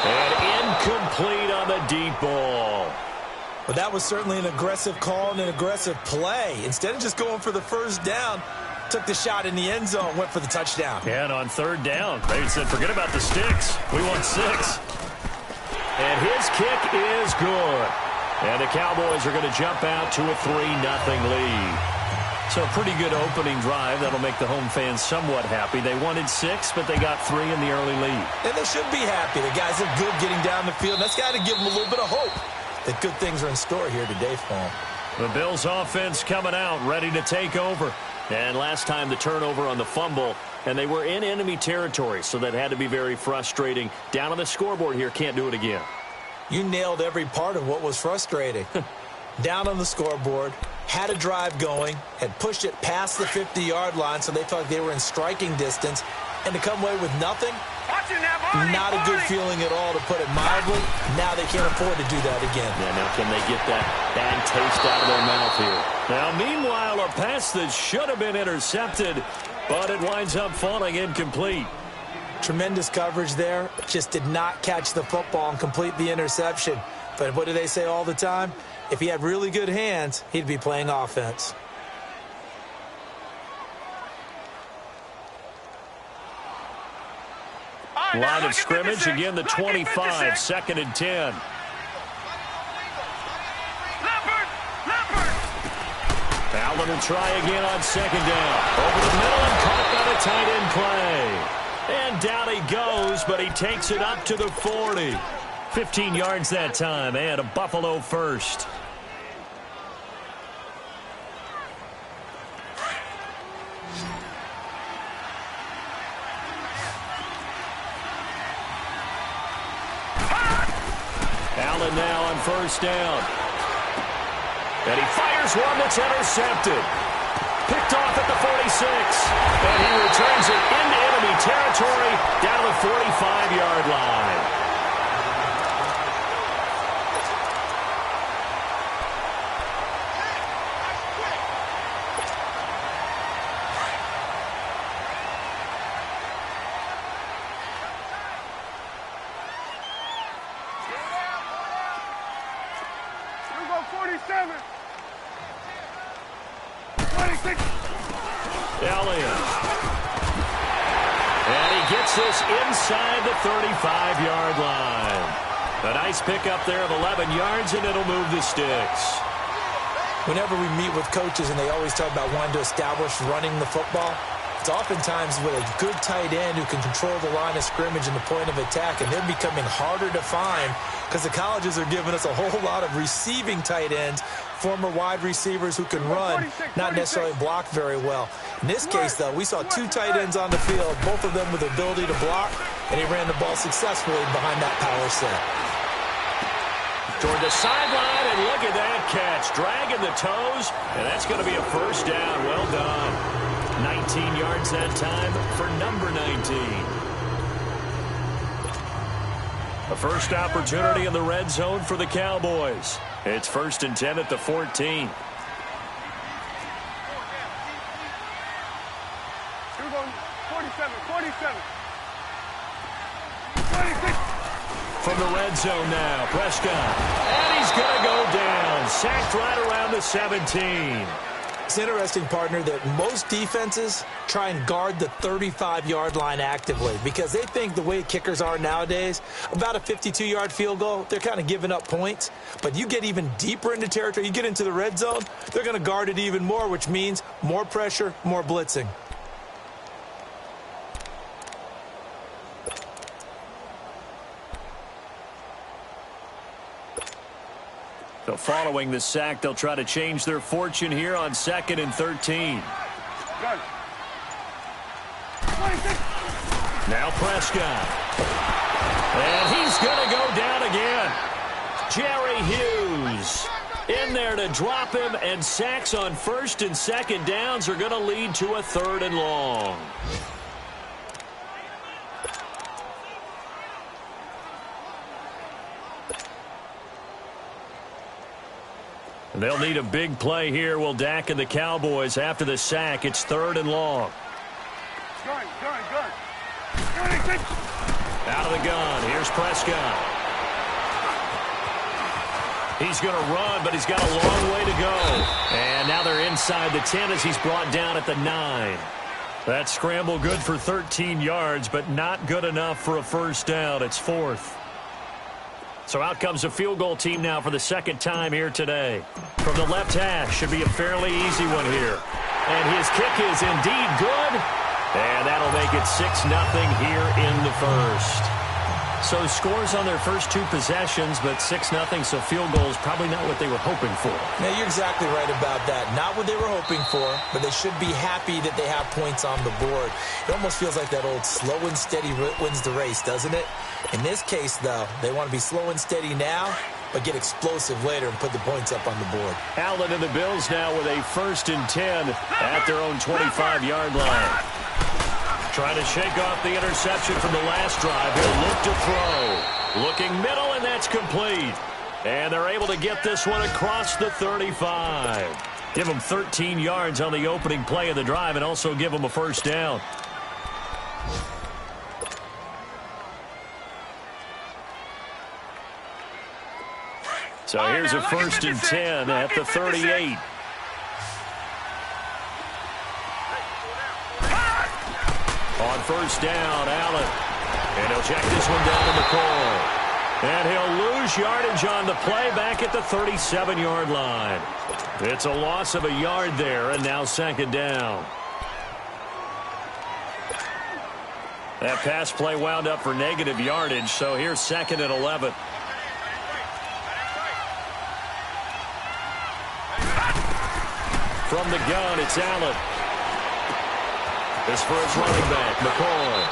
And incomplete on the deep ball. Well, that was certainly an aggressive call and an aggressive play. Instead of just going for the first down, took the shot in the end zone, went for the touchdown. Yeah, and on third down, they said, forget about the sticks. We want 6. And his kick is good. And the Cowboys are going to jump out to a 3-0 lead. So a pretty good opening drive. That'll make the home fans somewhat happy. They wanted 6, but they got 3 in the early lead. And they should be happy. The guys are good getting down the field. That's got to give them a little bit of hope that good things are in store here today for them. The Bills offense coming out, ready to take over. And last time the turnover on the fumble, and they were in enemy territory, so that had to be very frustrating. Down on the scoreboard here, can't do it again. You nailed every part of what was frustrating. Down on the scoreboard, had a drive going, had pushed it past the 50-yard line, so they felt like they were in striking distance, and to come away with nothing, not a good feeling at all, to put it mildly. Now they can't afford to do that again. Yeah, now can they get that bad taste out of their mouth here? Now, meanwhile, a pass that should have been intercepted, but it winds up falling incomplete. Tremendous coverage there. Just did not catch the football and complete the interception. But what do they say all the time? If he had really good hands, he'd be playing offense. Line of scrimmage, again the 25, 2nd and 10. Allen will try again on 2nd down. Over the middle and caught by the tight end play. And down he goes, but he takes it up to the 40. 15 yards that time, and a Buffalo first. Allen now on 1st down. And he fires one that's intercepted. Picked off at the 46. And he returns it into enemy territory down to the 45-yard line. This inside the 35-yard line. A nice pickup there of 11 yards, and it'll move the sticks. Whenever we meet with coaches, and they always talk about wanting to establish running the football, It's oftentimes with a good tight end who can control the line of scrimmage and the point of attack, and they're becoming harder to find because the colleges are giving us a whole lot of receiving tight ends, former wide receivers who can run, not necessarily block very well. In this case, though, we saw two tight ends on the field, both of them with the ability to block, and he ran the ball successfully behind that power set. Toward the sideline, and look at that catch. Dragging the toes, and that's going to be a first down. Well done. 19 yards that time for number 19. A first opportunity in the red zone for the Cowboys. It's 1st and 10 at the 14. Here we go. 47, 47. 26. From the red zone now, Prescott. And he's going to go down. Sacked right around the 17. It's interesting, partner, that most defenses try and guard the 35-yard line actively because they think the way kickers are nowadays, about a 52-yard field goal, they're kind of giving up points. But you get even deeper into territory, you get into the red zone, they're going to guard it even more, which means more pressure, more blitzing. So following the sack, they'll try to change their fortune here on 2nd and 13. Gun. Now Prescott. And he's going to go down again. Jerry Hughes in there to drop him, and sacks on 1st and 2nd downs are going to lead to a 3rd and long. They'll need a big play here. Will Dak and the Cowboys after the sack. It's 3rd and long. Gun. 26. Out of the gun. Here's Prescott. He's going to run, but he's got a long way to go. And now they're inside the 10 as he's brought down at the 9. That scramble good for 13 yards, but not good enough for a first down. It's 4th. So out comes a field goal team now for the 2nd time here today. From the left hash, should be a fairly easy one here. And his kick is indeed good. And that'll make it 6-0 here in the first. So scores on their first 2 possessions, but 6-0, so field goal is probably not what they were hoping for. Now, you're exactly right about that. Not what they were hoping for, but they should be happy that they have points on the board. It almost feels like that old slow and steady wins the race, doesn't it? In this case, though, they want to be slow and steady now, but get explosive later and put the points up on the board. Allen and the Bills now with a 1st and 10 at their own 25-yard line. Trying to shake off the interception from the last drive. He'll look to throw. Looking middle, and that's complete. And they're able to get this one across the 35. Give them 13 yards on the opening play of the drive and also give them a first down. So here's a 1st and 10 at the 38. On first down, Allen. And he'll check this one down to McCoy. And he'll lose yardage on the play back at the 37-yard line. It's a loss of a yard there, and now 2nd down. That pass play wound up for negative yardage, so here's 2nd and 11. From the gun, it's Allen. This for his running back, McCoy.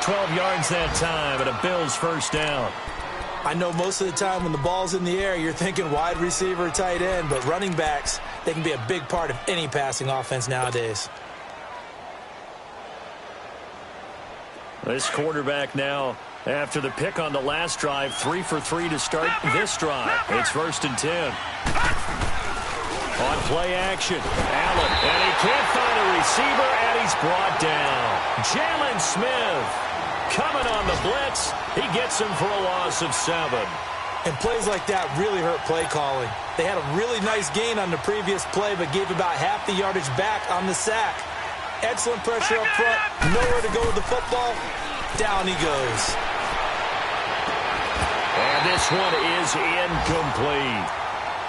12 yards that time, and a Bills first down. I know most of the time when the ball's in the air, you're thinking wide receiver, tight end, but running backs, they can be a big part of any passing offense nowadays. This quarterback now, after the pick on the last drive, 3 for 3 to start this drive. It's 1st and 10. On play action, Allen, and he can't find a receiver, and he's brought down. Jalen Smith coming on the blitz. He gets him for a loss of 7. And plays like that really hurt play calling. They had a really nice gain on the previous play, but gave about half the yardage back on the sack. Excellent pressure up front, nowhere to go with the football. Down he goes. And this one is incomplete.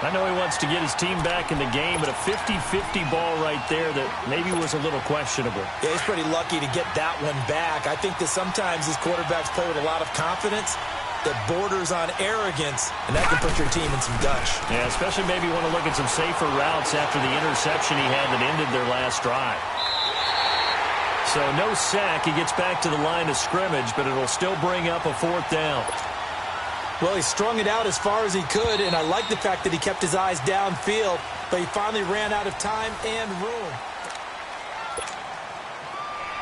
I know he wants to get his team back in the game, but a 50-50 ball right there that maybe was a little questionable. Yeah, he's pretty lucky to get that one back. I think that sometimes these quarterbacks play with a lot of confidence that borders on arrogance, and that can put your team in some dutch. Yeah, especially maybe want to look at some safer routes after the interception he had that ended their last drive. So no sack. He gets back to the line of scrimmage, but it'll still bring up a 4th down. Well, he strung it out as far as he could, and I like the fact that he kept his eyes downfield, but he finally ran out of time and room.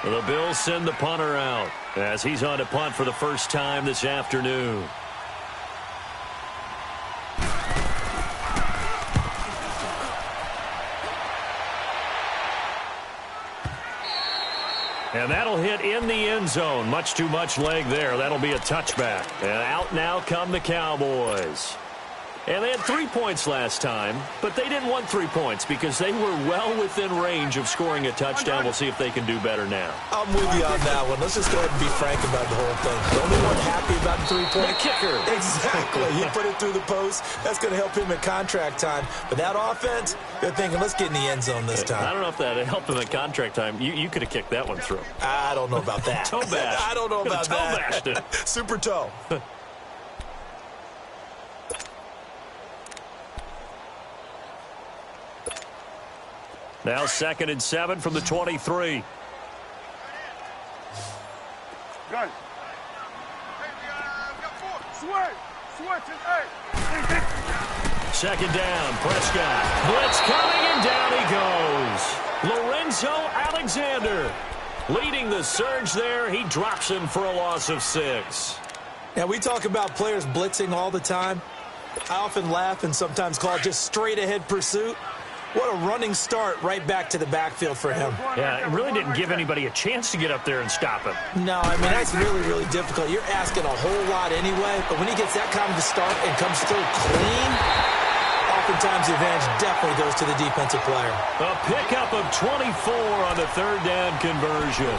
The Bills send the punter out as he's on to punt for the first time this afternoon. And that'll hit in the end zone. Much too much leg there. That'll be a touchback. And out now come the Cowboys. And they had 3 points last time, but they didn't want 3 points because they were well within range of scoring a touchdown. We'll see if they can do better now. I'm with you on that one. Let's just go ahead and be frank about the whole thing. The only one happy about the 3-point. The kicker. Exactly. He put it through the post. That's going to help him at contract time. But that offense, they're thinking, let's get in the end zone this time. I don't know if that helped him at contract time. You could have kicked that one through. I don't know about that. Toe bash. I don't know about toe that. Bashed it. Super toe. Now 2nd and 7 from the 23. Gun. Switch. Switch it. Hey. 2nd down. Prescott. Blitz coming, and down he goes. Lorenzo Alexander leading the surge there. He drops him for a loss of 6. Now, we talk about players blitzing all the time. I often laugh and sometimes call it just straight-ahead pursuit. What a running start right back to the backfield for him. Yeah, it really didn't give anybody a chance to get up there and stop him. No, I mean, that's really, really difficult. You're asking a whole lot anyway, but when he gets that kind of a start and comes through clean, oftentimes the advantage definitely goes to the defensive player. A pickup of 24 on the 3rd down conversion.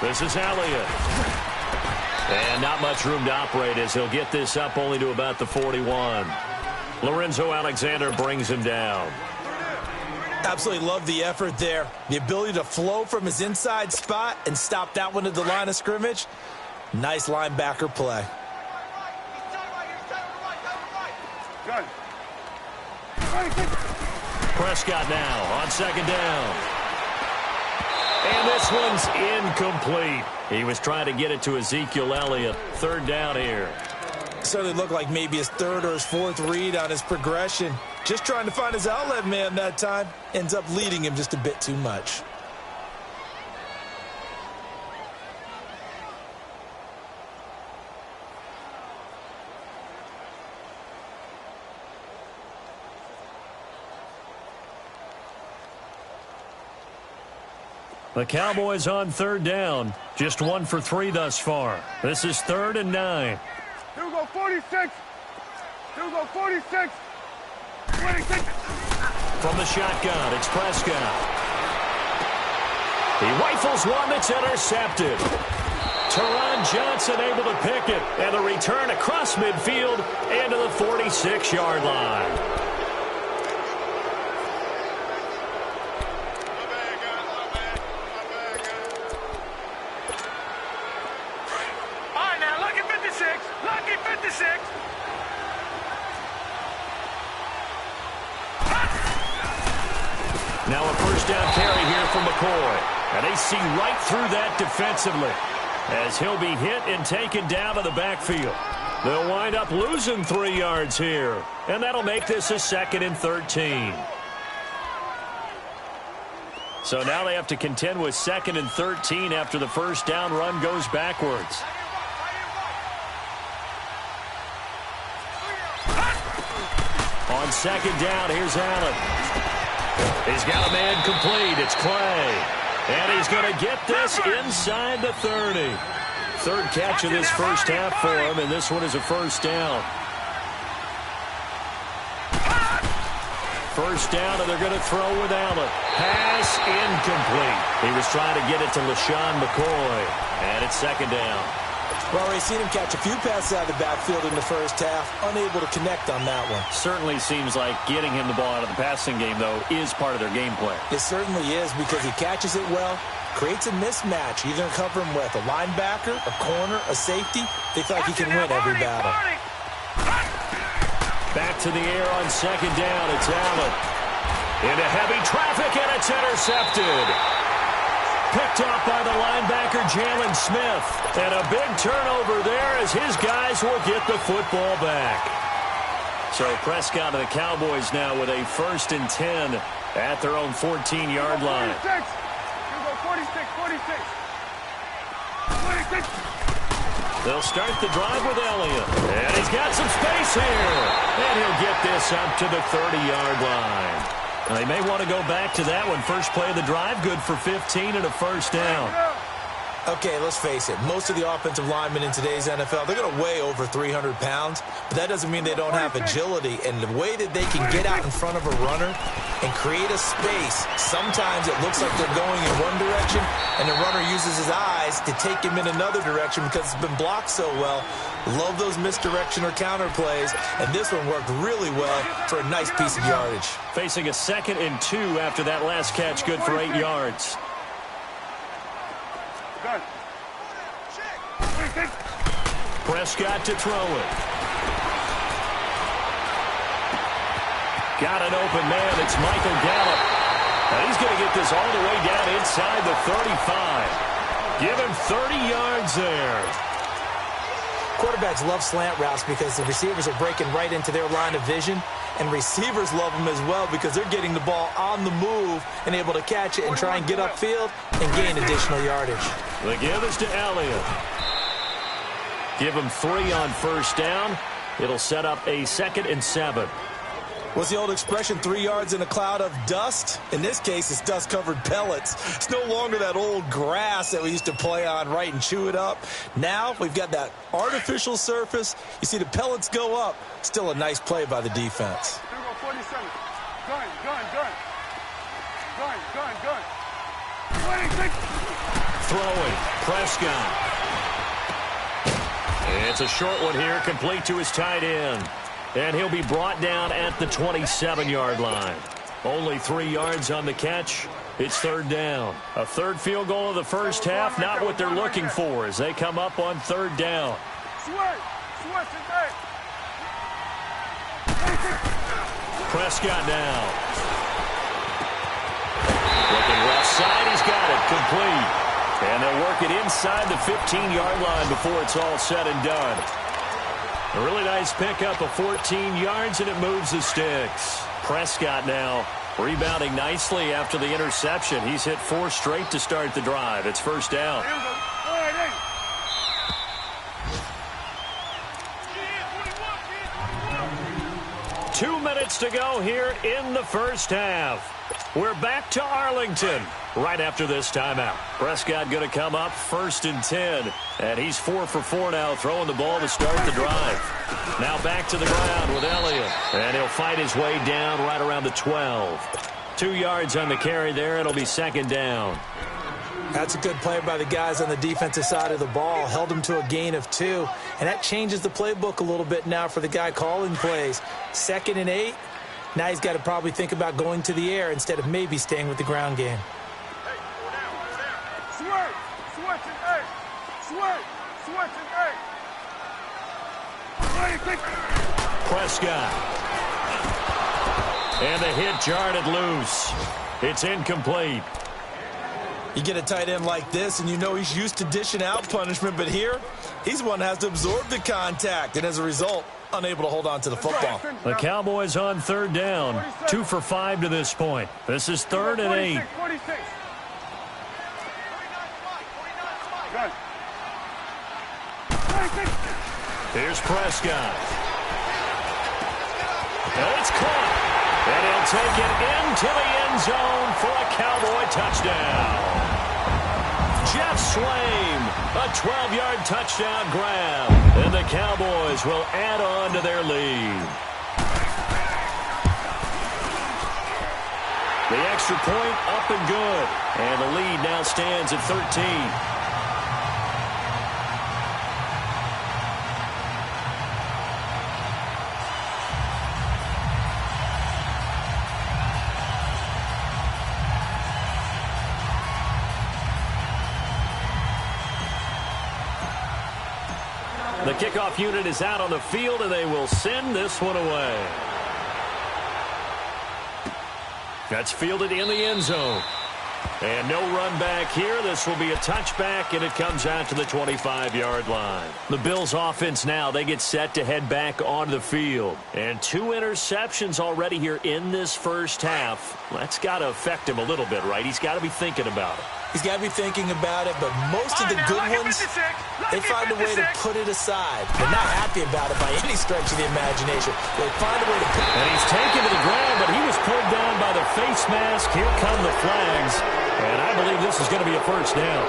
This is Elliott. And not much room to operate as he'll get this up only to about the 41. Lorenzo Alexander brings him down. Absolutely love the effort there. The ability to flow from his inside spot and stop that one at the line of scrimmage. Nice linebacker play. Prescott now on 2nd down. And this one's incomplete. He was trying to get it to Ezekiel Elliott. 3rd down here. Certainly looked like maybe his 3rd or his 4th read on his progression. Just trying to find his outlet man that time. Ends up leading him just a bit too much. The Cowboys on 3rd down. Just 1 for 3 thus far. This is 3rd and 9. Here we go, 46. Here we go, 46. 26. From the shotgun, it's Prescott. He rifles one that's intercepted. Teron Johnson able to pick it. And the return across midfield and to the 46-yard line. Now a first down carry here from McCoy. And they see right through that defensively as he'll be hit and taken down to the backfield. They'll wind up losing 3 yards here. And that'll make this a 2nd and 13. So now they have to contend with 2nd and 13 after the first down run goes backwards. On 2nd down, here's Allen. He's got a man complete. It's Clay. And he's going to get this inside the 30. 3rd catch of this first half for him, and this one is a first down. first down, and they're going to throw with Allen. Pass incomplete. He was trying to get it to LaShawn McCoy, and it's second down. Well, we've seen him catch a few passes out of the backfield in the first half, unable to connect on that one. Certainly seems like getting him the ball out of the passing game, though, is part of their game plan. It certainly is, because he catches it well, creates a mismatch. You're going to cover him with a linebacker, a corner, a safety. They feel like he can win every battle. Back to the air on second down. It's Allen. Into heavy traffic, and it's intercepted. Picked off by the linebacker, Jalen Smith. And a big turnover there as his guys will get the football back. So Prescott and the Cowboys now with a 1st and 10 at their own 14-yard line. 46. 46. They'll start the drive with Elliott. And he's got some space here. And he'll get this up to the 30-yard line. They may want to go back to that one. First play of the drive, good for 15 and a first down. Okay, let's face it. Most of the offensive linemen in today's NFL, they're going to weigh over 300 pounds, but that doesn't mean they don't have agility. And the way that they can get out in front of a runner and create a space, sometimes it looks like they're going in one direction, and the runner uses his eyes to take him in another direction because it's been blocked so well. Love those misdirection or counter plays, and this one worked really well for a nice piece of yardage. Facing a 2nd and 2 after that last catch, good for 8 yards. Prescott to throw it. Got an open man. It's Michael Gallup. And he's going to get this all the way down inside the 35. Give him 30 yards there. Quarterbacks love slant routes because the receivers are breaking right into their line of vision, and receivers love them as well because they're getting the ball on the move and able to catch it and try and get upfield and gain additional yardage. The give is to Elliott. Give him 3 on first down. It'll set up a 2nd and 7. What's the old expression, 3 yards in a cloud of dust? In this case, it's dust-covered pellets. It's no longer that old grass that we used to play on, right, and chew it up. Now we've got that artificial surface. You see the pellets go up. Still a nice play by the defense. 47. Gun. 26. Throwing. Prescott. It's a short one here, complete to his tight end. And he'll be brought down at the 27-yard line. Only 3 yards on the catch. It's 3rd down. A 3rd field goal of the first half, not what they're looking for as they come up on 3rd down. Prescott now. Looking left side, he's got it, complete. And they'll work it inside the 15-yard line before it's all said and done. A really nice pickup of 14 yards, and it moves the sticks. Prescott now rebounding nicely after the interception. He's hit 4 straight to start the drive. It's first down. 2 minutes to go here in the first half. We're back to Arlington right after this timeout. Prescott going to come up 1st and 10. And he's 4 for 4 now, throwing the ball to start the drive. Now back to the ground with Elliott. And he'll fight his way down right around the 12. 2 yards on the carry there. It'll be 2nd down. That's a good play by the guys on the defensive side of the ball. Held him to a gain of 2. And that changes the playbook a little bit now for the guy calling plays. 2nd and 8. Now he's got to probably think about going to the air instead of maybe staying with the ground game. Prescott. And the hit jarred loose. It's incomplete. You get a tight end like this, and you know he's used to dishing out punishment, but here, he's the one that has to absorb the contact, and as a result, unable to hold on to the football. The Cowboys on 3rd down. 2 for 5 to this point. This is 3rd and 8. Here's Prescott. And it's caught. And he'll take it into the end zone for a Cowboy touchdown. Jeff Swaim, a 12-yard touchdown grab. And the Cowboys will add on to their lead. The extra point up and good. And the lead now stands at 13. The kickoff unit is out on the field, and they will send this one away. That's fielded in the end zone. And no run back here. This will be a touchback, and it comes out to the 25-yard line. The Bills' offense now, they get set to head back onto the field. And 2 interceptions already here in this first half. That's got to affect him a little bit, right? He's got to be thinking about it. He's got to be thinking about it, but most of the good ones, they find a way to put it aside. They're not happy about it by any stretch of the imagination. They find a way to put it. And he's taken to the ground, but he was pulled down by the face mask. Here come the flags. And I believe this is going to be a first down.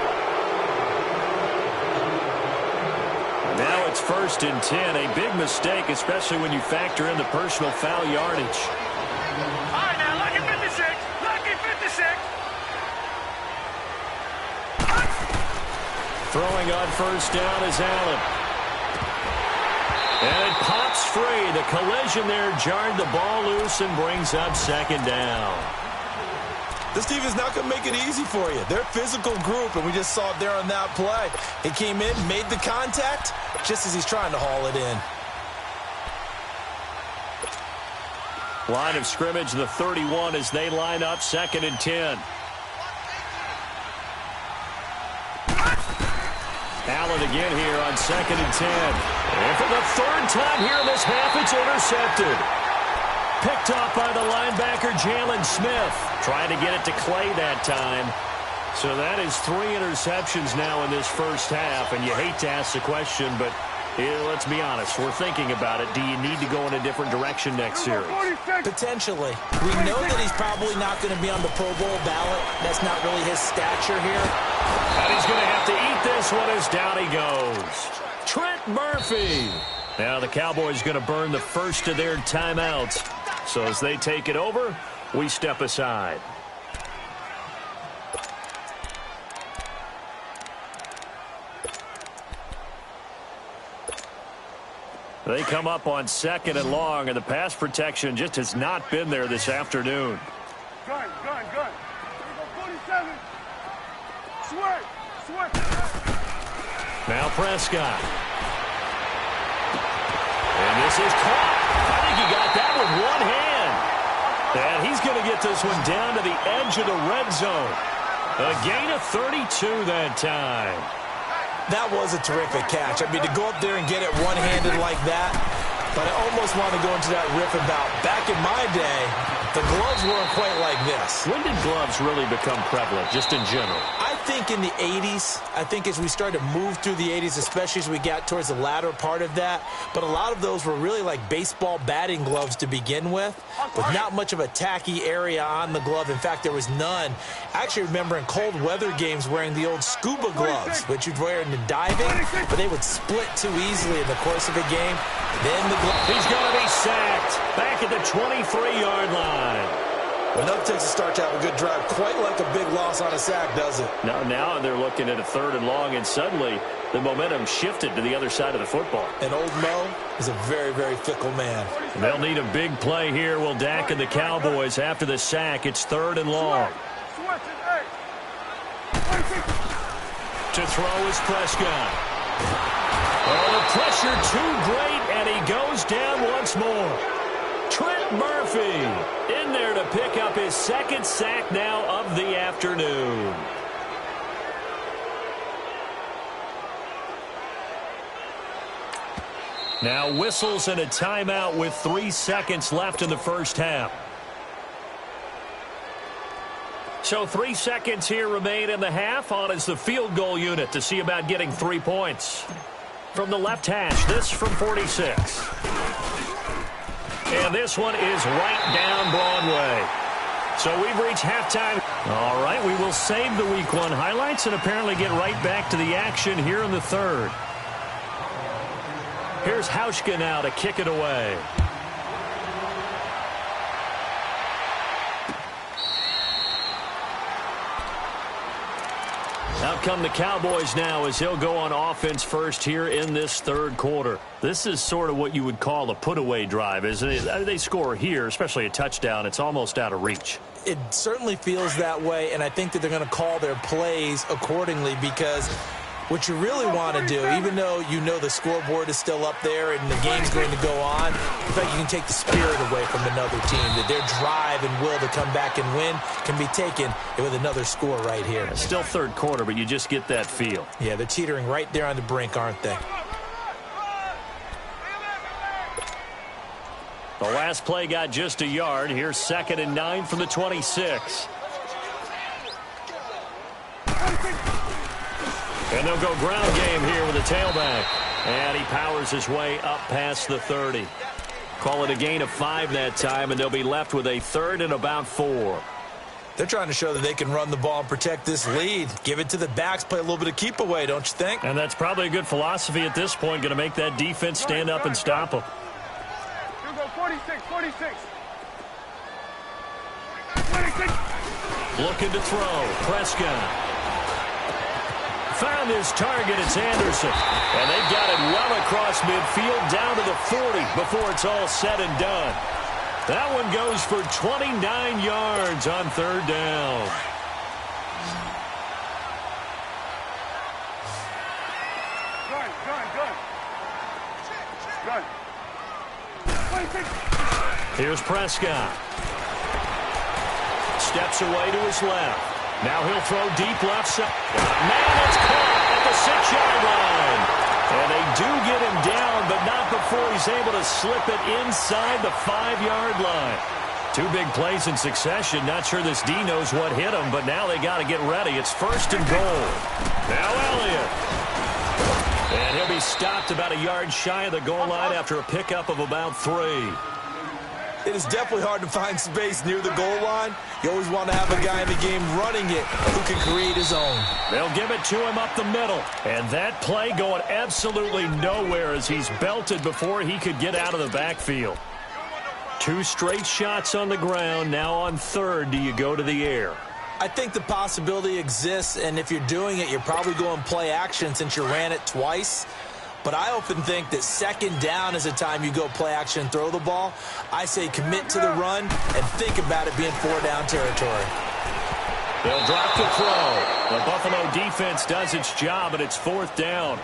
Now it's 1st and 10. A big mistake, especially when you factor in the personal foul yardage. All right, now, lucky 56. Lucky 56. Throwing on first down is Allen. And it pops free. The collision there jarred the ball loose and brings up 2nd down. This team is not going to make it easy for you. They're a physical group, and we just saw it there on that play. He came in, made the contact, just as he's trying to haul it in. Line of scrimmage, the 31, as they line up 2nd and 10. Allen again here on 2nd and 10. And for the 3rd time here in this half, it's intercepted. Picked off by the linebacker, Jalen Smith. Trying to get it to Clay that time. So that is 3 interceptions now in this first half. And you hate to ask the question, but let's be honest. We're thinking about it. Do you need to go in a different direction next series? Potentially. We know that he's probably not going to be on the Pro Bowl ballot. That's not really his stature here. And he's going to have to eat this one as down he goes. Trent Murphy. Now the Cowboys going to burn the first of their timeouts. So as they take it over, we step aside. They come up on 2nd and long, and the pass protection just has not been there this afternoon. Gun. Here we go, 47. Sweat. Now Prescott. And this is caught. I think he got that with one hand. And he's going to get this one down to the edge of the red zone. A gain of 32 that time. That was a terrific catch. I mean, to go up there and get it one-handed like that, but I almost want to go into that riff about back in my day, the gloves weren't quite like this. When did gloves really become prevalent, just in general? I think in the 80s. I think as we started to move through the 80s, especially as we got towards the latter part of that. But a lot of those were really like baseball batting gloves to begin with not much of a tacky area on the glove. In fact, there was none. I actually remember in cold weather games wearing the old scuba gloves, which you'd wear in the diving, but they would split too easily in the course of a game. Then the glove. He's going to be sacked back at the 23-yard line. Well, nothing takes a start to have a good drive quite like a big loss on a sack, does it? No, now they're looking at a 3rd and long, and suddenly the momentum shifted to the other side of the football. And old Mo is a very, very fickle man. They'll need a big play here. Will Dak and the Cowboys after the sack. It's 3rd and long. To throw is Prescott. Oh, the pressure too great, and he goes down once more. Trent Murphy in there to pick up his 2nd sack now of the afternoon. Now whistles and a timeout with 3 seconds left in the first half. So 3 seconds here remain in the half. On is the field goal unit to see about getting 3 points. From the left hash, this from 46. And this one is right down Broadway. So we've reached halftime. All right, we will save the Week 1 highlights and apparently get right back to the action here in the 3rd. Here's Hauschka now to kick it away. Out come the Cowboys now as he'll go on offense first here in this third quarter. This is sort of what you would call a put-away drive, isn't it? They score here, especially a touchdown. It's almost out of reach. It certainly feels that way, and I think that they're going to call their plays accordingly because what you really want to do, even though you know the scoreboard is still up there and the game's going to go on, in fact, you can take the spirit away from another team, that their drive and will to come back and win can be taken with another score right here. It's still third quarter, but you just get that feel. Yeah, they're teetering right there on the brink, aren't they? The last play got just a yard. Here's 2nd and 9 from the 26. And they'll go ground game here with a tailback. And he powers his way up past the 30. Call it a gain of 5 that time, and they'll be left with a 3rd and about 4. They're trying to show that they can run the ball and protect this lead. Give it to the backs, play a little bit of keep away, don't you think? And that's probably a good philosophy at this point, going to make that defense stand up and stop them. You go 46, 46. 26. Looking to throw. Prescott. Found his target. It's Anderson. And they've got it well across midfield down to the 40 before it's all said and done. That one goes for 29 yards on 3rd down. Good. Here's Prescott. Steps away to his left. Now he'll throw deep left side. Man, it's caught at the 6-yard line. And they do get him down, but not before he's able to slip it inside the 5-yard line. 2 big plays in succession. Not sure this D knows what hit him, but now they got to get ready. It's 1st and goal. Now Elliott. And he'll be stopped about a yard shy of the goal line after a pickup of about 3. It is definitely hard to find space near the goal line. You always want to have a guy in the game running it who can create his own. They'll give it to him up the middle. And that play going absolutely nowhere as he's belted before he could get out of the backfield. 2 straight shots on the ground. Now on 3rd, do you go to the air? I think the possibility exists, and if you're doing it, you're probably going play action since you ran it twice. But I often think that 2nd down is a time you go play action and throw the ball. I say commit to the run and think about it being 4-down territory. They'll drop the throw. The Buffalo defense does its job, and it's 4th down.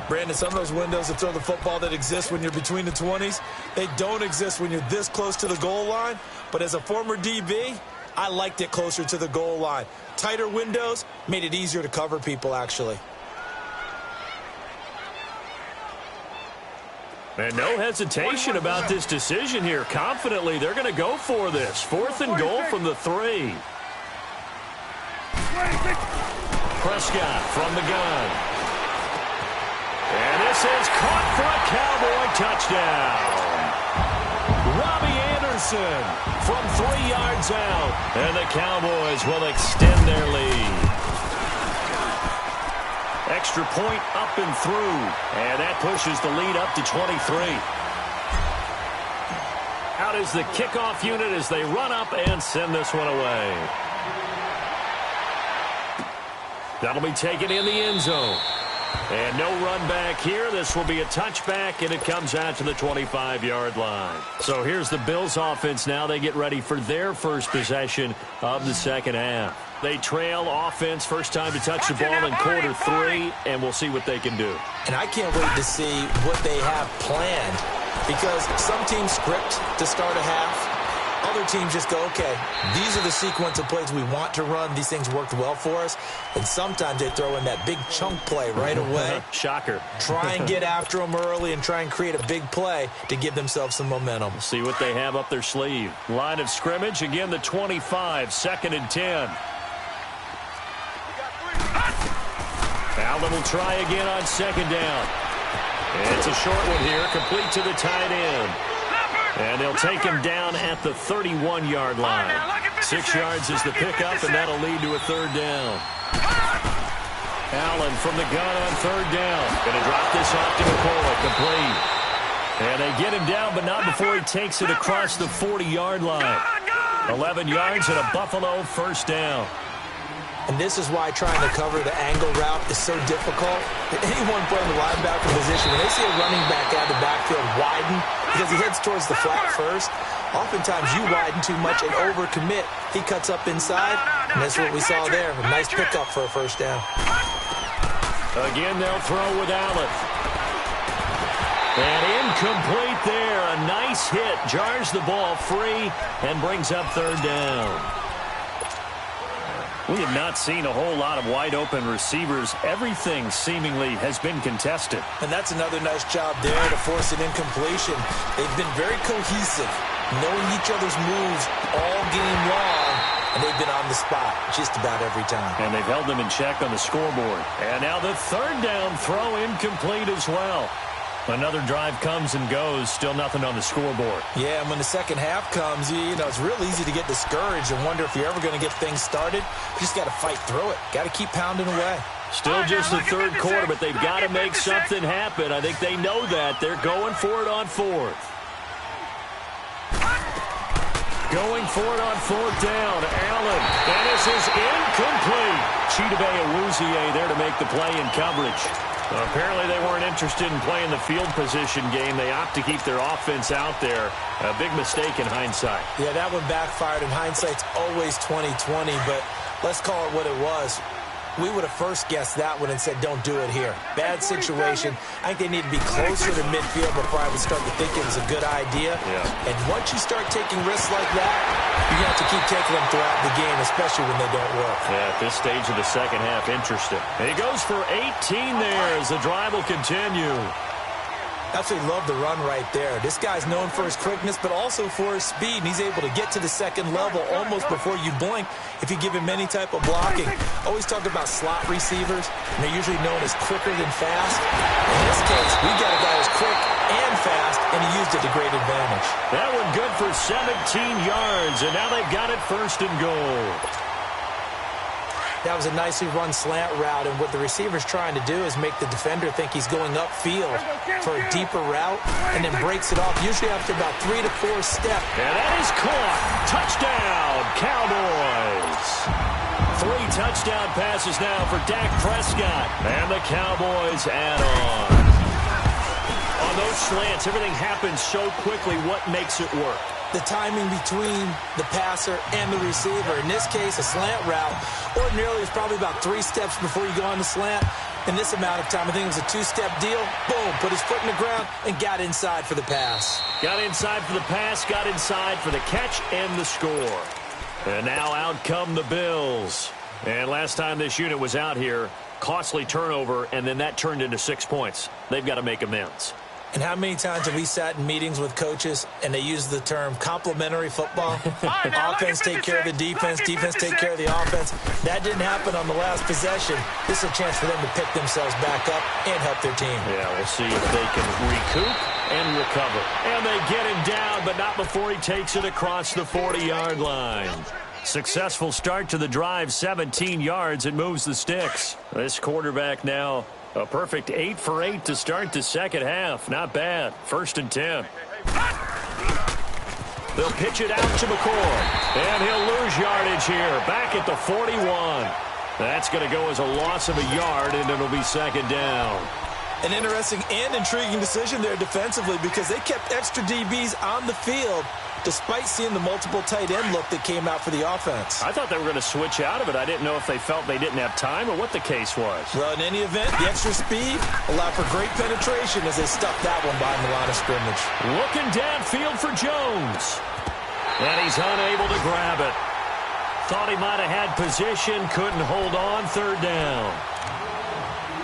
Brandon, some of those windows to throw the football that exist when you're between the 20s, they don't exist when you're this close to the goal line. But as a former DB, I liked it closer to the goal line. Tighter windows made it easier to cover people, actually. And no hesitation about this decision here. Confidently, they're going to go for this. 4th and goal from the 3. Prescott from the gun. And this is caught for a Cowboy touchdown. Robbie Anderson from 3 yards out. And the Cowboys will extend their lead. Extra point up and through. And that pushes the lead up to 23. Out is the kickoff unit as they run up and send this one away. That'll be taken in the end zone. And no run back here. This will be a touchback, and it comes out to the 25-yard line. So here's the Bills offense now. They get ready for their first possession of the second half. They trail offense, first time to touch the ball in quarter 3, and we'll see what they can do. And I can't wait to see what they have planned, because some teams script to start a half. Other teams just go, okay, these are the sequence of plays we want to run. These things worked well for us. And sometimes they throw in that big chunk play right away. Shocker. Try and get after them early and try and create a big play to give themselves some momentum. See what they have up their sleeve. Line of scrimmage, again, the 25, 2nd and 10. Allen will try again on 2nd down. It's a short one here, complete to the tight end. And they'll take him down at the 31-yard line. 6 yards is the pickup, and that'll lead to a 3rd down. Allen from the gun on 3rd down. Going to drop this off to McCoy, complete. And they get him down, but not before he takes it across the 40-yard line. 11 yards and a Buffalo 1st down. And this is why trying to cover the angle route is so difficult. Anyone playing the linebacker position, when they see a running back out of the backfield widen because he heads towards the flat first, oftentimes you widen too much and overcommit. He cuts up inside, and that's what we saw there. A nice pickup for a first down. Again, they'll throw with Allen. And incomplete there. A nice hit. Jars the ball free and brings up third down. We have not seen a whole lot of wide-open receivers. Everything seemingly has been contested. And that's another nice job there to force an incompletion. They've been very cohesive, knowing each other's moves all game long, and they've been on the spot just about every time. And they've held them in check on the scoreboard. And now the third down throw incomplete as well. Another drive comes and goes, still nothing on the scoreboard. Yeah, and when the second half comes, you know, it's real easy to get discouraged and wonder if you're ever going to get things started. You just got to fight through it. Got to keep pounding away. Still just the third quarter, but they've got to make something happen. I think they know that. They're going for it on fourth. Going for it on fourth down. Allen. And this is incomplete. Chidobe Awuzie there to make the play in coverage. Apparently they weren't interested in playing the field position game. They opt to keep their offense out there. A big mistake in hindsight. Yeah, that one backfired. And hindsight's always 20/20, but let's call it what it was. We would have first guessed that one and said, don't do it here. Bad situation. I think they need to be closer to midfield before I would start to think it was a good idea. Yeah. And once you start taking risks like that, you're going to have to keep taking them throughout the game, especially when they don't work. Yeah, at this stage of the second half, interesting. And he goes for 18 there as the drive will continue. Absolutely love the run right there. This guy's known for his quickness, but also for his speed. And he's able to get to the second level almost before you blink if you give him any type of blocking. Always talk about slot receivers, and they're usually known as quicker than fast. In this case, we got a guy who's quick and fast, and he used it to great advantage. That one good for 17 yards, and now they've got it first and goal. That was a nicely run slant route, and what the receiver's trying to do is make the defender think he's going upfield for a deeper route and then breaks it off, usually after about 3 to 4 steps. And that is caught. Touchdown, Cowboys. 3 touchdown passes now for Dak Prescott, and the Cowboys add on. On those slants, everything happens so quickly. What makes it work? The timing between the passer and the receiver. In this case, a slant route ordinarily is probably about 3 steps before you go on the slant. In this amount of time, I think it was a 2-step deal. Boom, put his foot in the ground and got inside for the pass. Got inside for the pass, got inside for the catch and the score. And now out come the Bills. And last time this unit was out here, costly turnover, and then that turned into 6 points. They've got to make amends. And how many times have we sat in meetings with coaches and they use the term complementary football? Offense take care of the defense, defense take care of the offense. That didn't happen on the last possession. This is a chance for them to pick themselves back up and help their team. Yeah, we'll see if they can recoup and recover. And they get him down, but not before he takes it across the 40-yard line. Successful start to the drive, 17 yards, and moves the sticks. This quarterback now a perfect 8 for 8 to start the second half. Not bad. 1st and 10. They'll pitch it out to McCoy. And he'll lose yardage here. Back at the 41. That's going to go as a loss of a yard, and it'll be 2nd down. An interesting and intriguing decision there defensively because they kept extra DBs on the field despite seeing the multiple tight end look that came out for the offense. I thought they were going to switch out of it. I didn't know if they felt they didn't have time or what the case was. Well, in any event, the extra speed allowed for great penetration as they stuffed that one behind the line of scrimmage. Looking downfield for Jones. And he's unable to grab it. Thought he might have had position, couldn't hold on, 3rd down.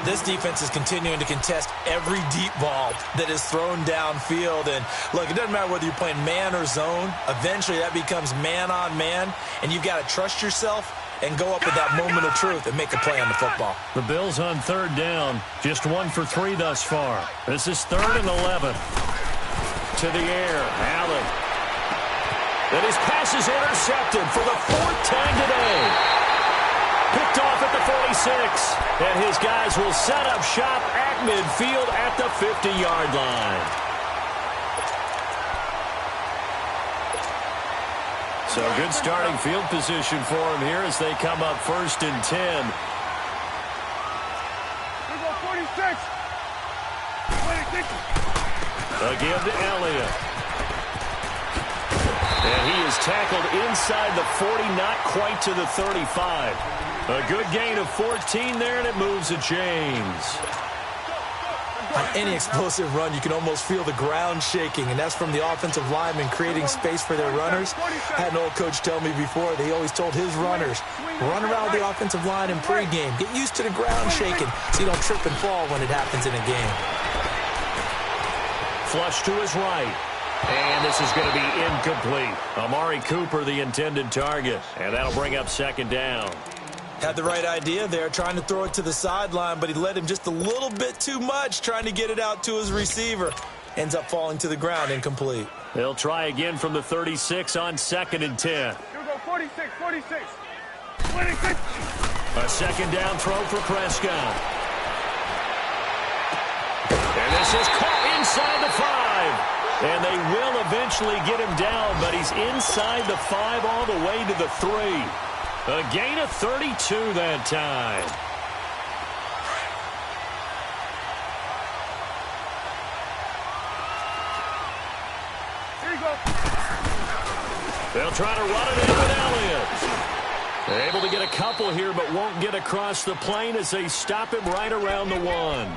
This defense is continuing to contest every deep ball that is thrown downfield. And, look, it doesn't matter whether you're playing man or zone. Eventually, that becomes man-on-man, and you've got to trust yourself and go up with that moment of truth and make a play on the football. The Bills on 3rd down, just 1 for 3 thus far. This is 3rd and 11. To the air, Allen. And his pass is intercepted for the 4th time today. Picked off at the 46. And his guys will set up shop at midfield at the 50-yard line. So good starting field position for him here as they come up 1st and 10. We go 46. 26. Again to Elliott. And he is tackled inside the 40, not quite to the 35. A good gain of 14 there, and it moves to James. On any explosive run, you can almost feel the ground shaking, and that's from the offensive linemen creating space for their runners. I had an old coach tell me before, they always told his runners, run around the offensive line in pregame. Get used to the ground shaking so you don't trip and fall when it happens in a game. Flush to his right. And this is going to be incomplete. Amari Cooper, the intended target. And that'll bring up 2nd down. Had the right idea there, trying to throw it to the sideline, but he led him just a little bit too much, trying to get it out to his receiver. Ends up falling to the ground, incomplete. They'll try again from the 36 on 2nd and 10. Here we go, 46, 46. 26. A 2nd down throw for Prescott. And this is caught inside the 5. And they will eventually get him down, but he's inside the 5 all the way to the 3. A gain of 32 that time. Here you go. They'll try to run it in with Elliott. They're able to get a couple here, but won't get across the plane as they stop him right around the 1.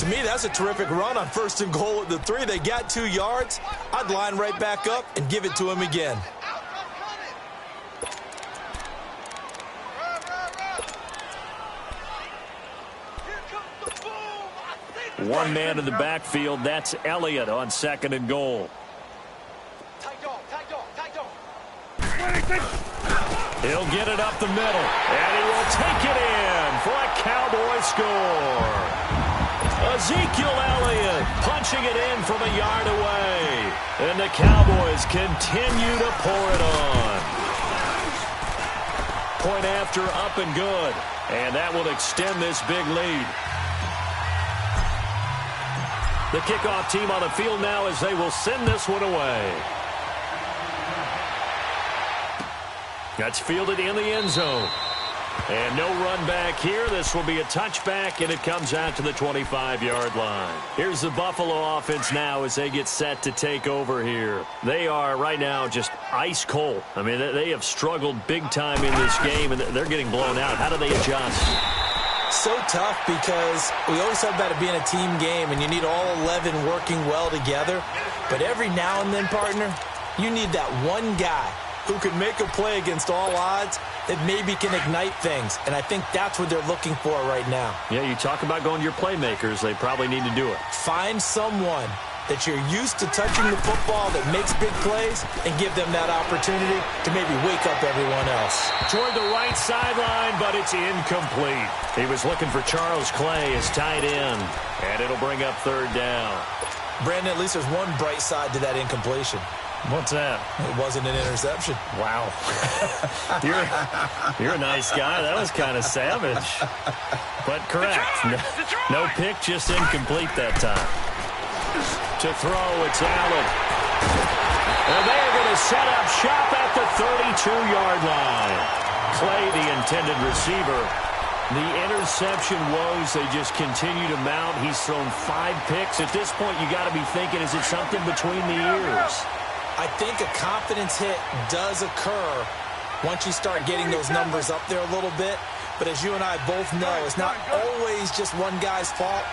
To me, that's a terrific run on 1st and goal at the 3. They got 2 yards. I'd line right back up and give it to him again. One man in the backfield. That's Elliott on 2nd and goal. He'll get it up the middle, and he will take it in for a Cowboy score. Ezekiel Elliott punching it in from a yard away. And the Cowboys continue to pour it on. Point after, up and good. And that will extend this big lead. The kickoff team on the field now as they will send this one away. That's fielded in the end zone. And no run back here. This will be a touchback, and it comes out to the 25-yard line. Here's the Buffalo offense now as they get set to take over here. They are right now just ice cold. I mean, they have struggled big time in this game, and they're getting blown out. How do they adjust? So tough because we always talk about it being a team game, and you need all 11 working well together. But every now and then, partner, you need that one guy who can make a play against all odds that maybe can ignite things. And I think that's what they're looking for right now. Yeah, you talk about going to your playmakers. They probably need to do it. Find someone that you're used to touching the football that makes big plays and give them that opportunity to maybe wake up everyone else. Toward the right sideline, but it's incomplete. He was looking for Charles Clay as tight end, and it'll bring up 3rd down. Brandon, at least there's one bright side to that incompletion. What's that? It wasn't an interception. Wow. You're a nice guy. That was kind of savage. But correct. No pick, just incomplete that time. To throw, it's Allen. And they're going to set up shop at the 32-yard line. Clay, the intended receiver. The interception woes, they just continue to mount. He's thrown 5 picks. At this point, you got to be thinking, is it something between the ears? I think a confidence hit does occur once you start getting those numbers up there a little bit. But as you and I both know, it's not always just one guy's fault.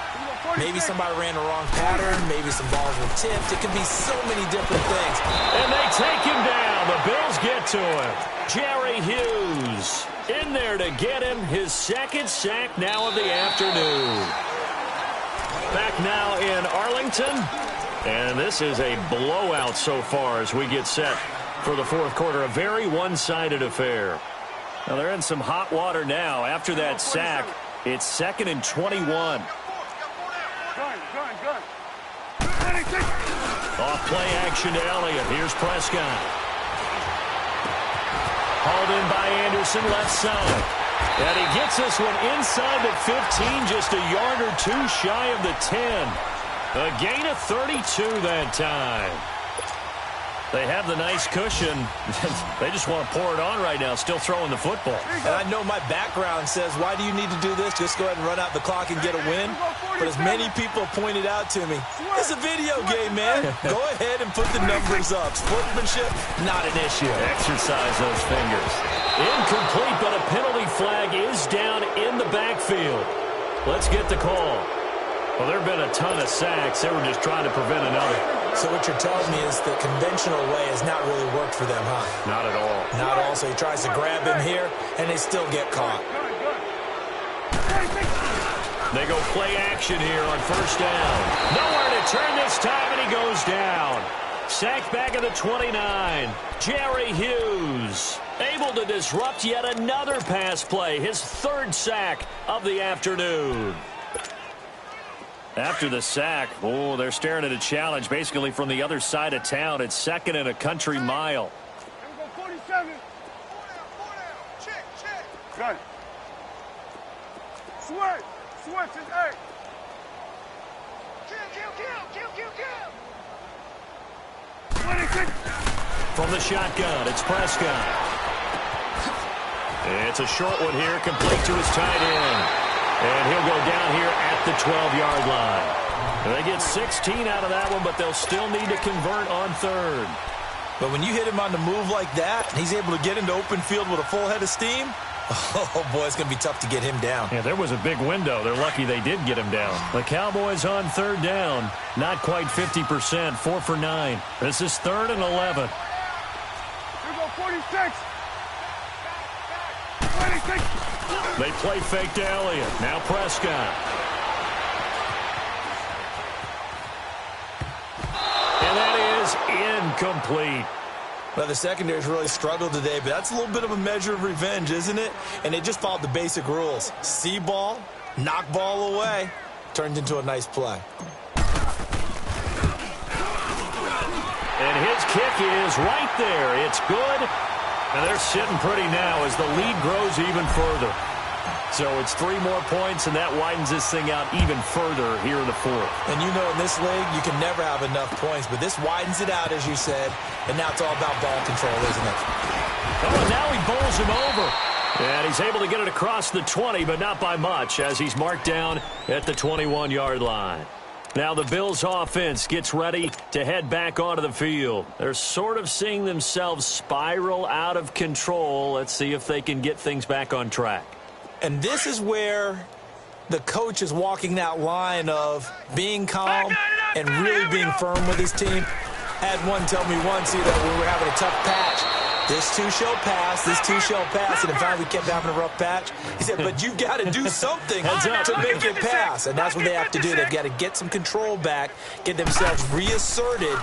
Maybe somebody ran the wrong pattern. Maybe some balls were tipped. It can be so many different things. And they take him down. The Bills get to him. Jerry Hughes in there to get him. His 2nd sack now of the afternoon. Back now in Arlington. And this is a blowout so far as we get set for the 4th quarter. A very one-sided affair. Now they're in some hot water now. After that sack, it's 2nd and 21. Gun. Off play action to Elliott. Here's Prescott. Hauled in by Anderson, left side. And he gets this one inside the 15, just a yard or 2 shy of the 10. A gain of 32 that time. They have the nice cushion. They just want to pour it on right now, still throwing the football. And I know my background says, why do you need to do this? Just go ahead and run out the clock and get a win. But as many people pointed out to me, it's a video game, man. Go ahead and put the numbers up. Sportsmanship, not an issue. Exercise those fingers. Incomplete, but a penalty flag is down in the backfield. Let's get the call. Well, there have been a ton of sacks. They were just trying to prevent another. So what you're telling me is the conventional way has not really worked for them, huh? Not at all. Not at all. So he tries to grab him here, and they still get caught. They go play action here on first down. Nowhere to turn this time, and he goes down. Sacked back at the 29. Jerry Hughes able to disrupt yet another pass play. His third sack of the afternoon. After the sack, oh, they're staring at a challenge basically from the other side of town. It's second and a country mile. Here we go, 47. Check. Got it. Switch is 8. Kill. 26. From the shotgun, it's Prescott. It's a short one here, complete to his tight end. And he'll go down here at the 12-yard line. They get 16 out of that one, but they'll still need to convert on third. But when you hit him on the move like that, and he's able to get into open field with a full head of steam, oh, boy, it's going to be tough to get him down. Yeah, there was a big window. They're lucky they did get him down. The Cowboys on third down. Not quite 50%, 4 for 9. This is 3rd and 11. Here we go, 46. 26. They play fake to Elliott. Now Prescott. And that is incomplete. Well, the secondary's really struggled today, but that's a little bit of a measure of revenge, isn't it? And they just followed the basic rules. See ball, knock ball away. Turned into a nice play. And his kick is right there. It's good. And they're sitting pretty now as the lead grows even further. So it's 3 more points, and that widens this thing out even further here in the 4th. And you know in this league, you can never have enough points, but this widens it out, as you said, and now it's all about ball control, isn't it? Oh, and now he bowls him over. And he's able to get it across the 20, but not by much, as he's marked down at the 21-yard line. Now the Bills' offense gets ready to head back onto the field. They're sort of seeing themselves spiral out of control. Let's see if they can get things back on track. And this is where the coach is walking that line of being calm and really being firm with his team. Had one tell me once, that we were having a tough patch. This too shall pass, this too shall pass. And in fact, we kept having a rough patch. He said, but you've got to do something to make it pass. And that's what they have to do. They've got to get some control back, get themselves reasserted,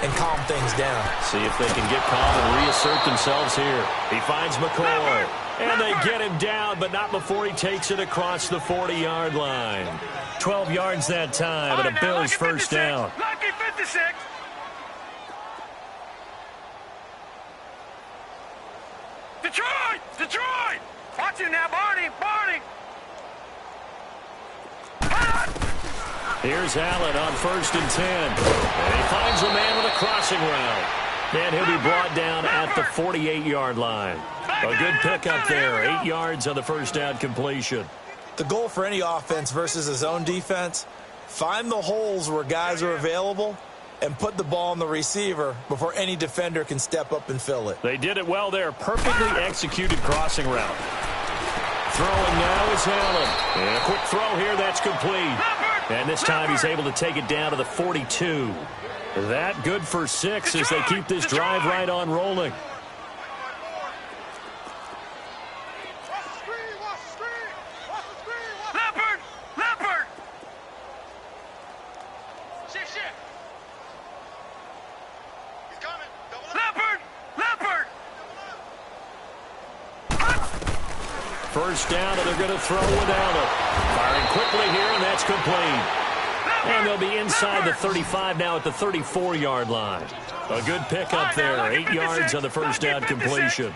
and calm things down. See if they can get calm and reassert themselves here. He finds McCoy. And they get him down, but not before he takes it across the 40-yard line. 12 yards that time, and a Bills first down. Lucky 56. Detroit! Watch it now, Barney! Here's Allen on 1st and 10. And he finds a man with a crossing route. And he'll be brought down at the 48-yard line. A good pickup there. 8 yards on the first down completion. The goal for any offense versus his own defense, find the holes where guys are available and put the ball on the receiver before any defender can step up and fill it. They did it well there. Perfectly executed crossing route. Throwing now is Allen. And a quick throw here. That's complete. And this time he's able to take it down to the 42. That good for 6 as they keep this drive right on rolling. Leopard! Shift. He's coming. Leopard! First down, and they're going to throw with Allen. Firing quickly here, and that's complete. And they'll be inside the 35 now at the 34-yard line. A good pickup there. 8 yards on the first down completion.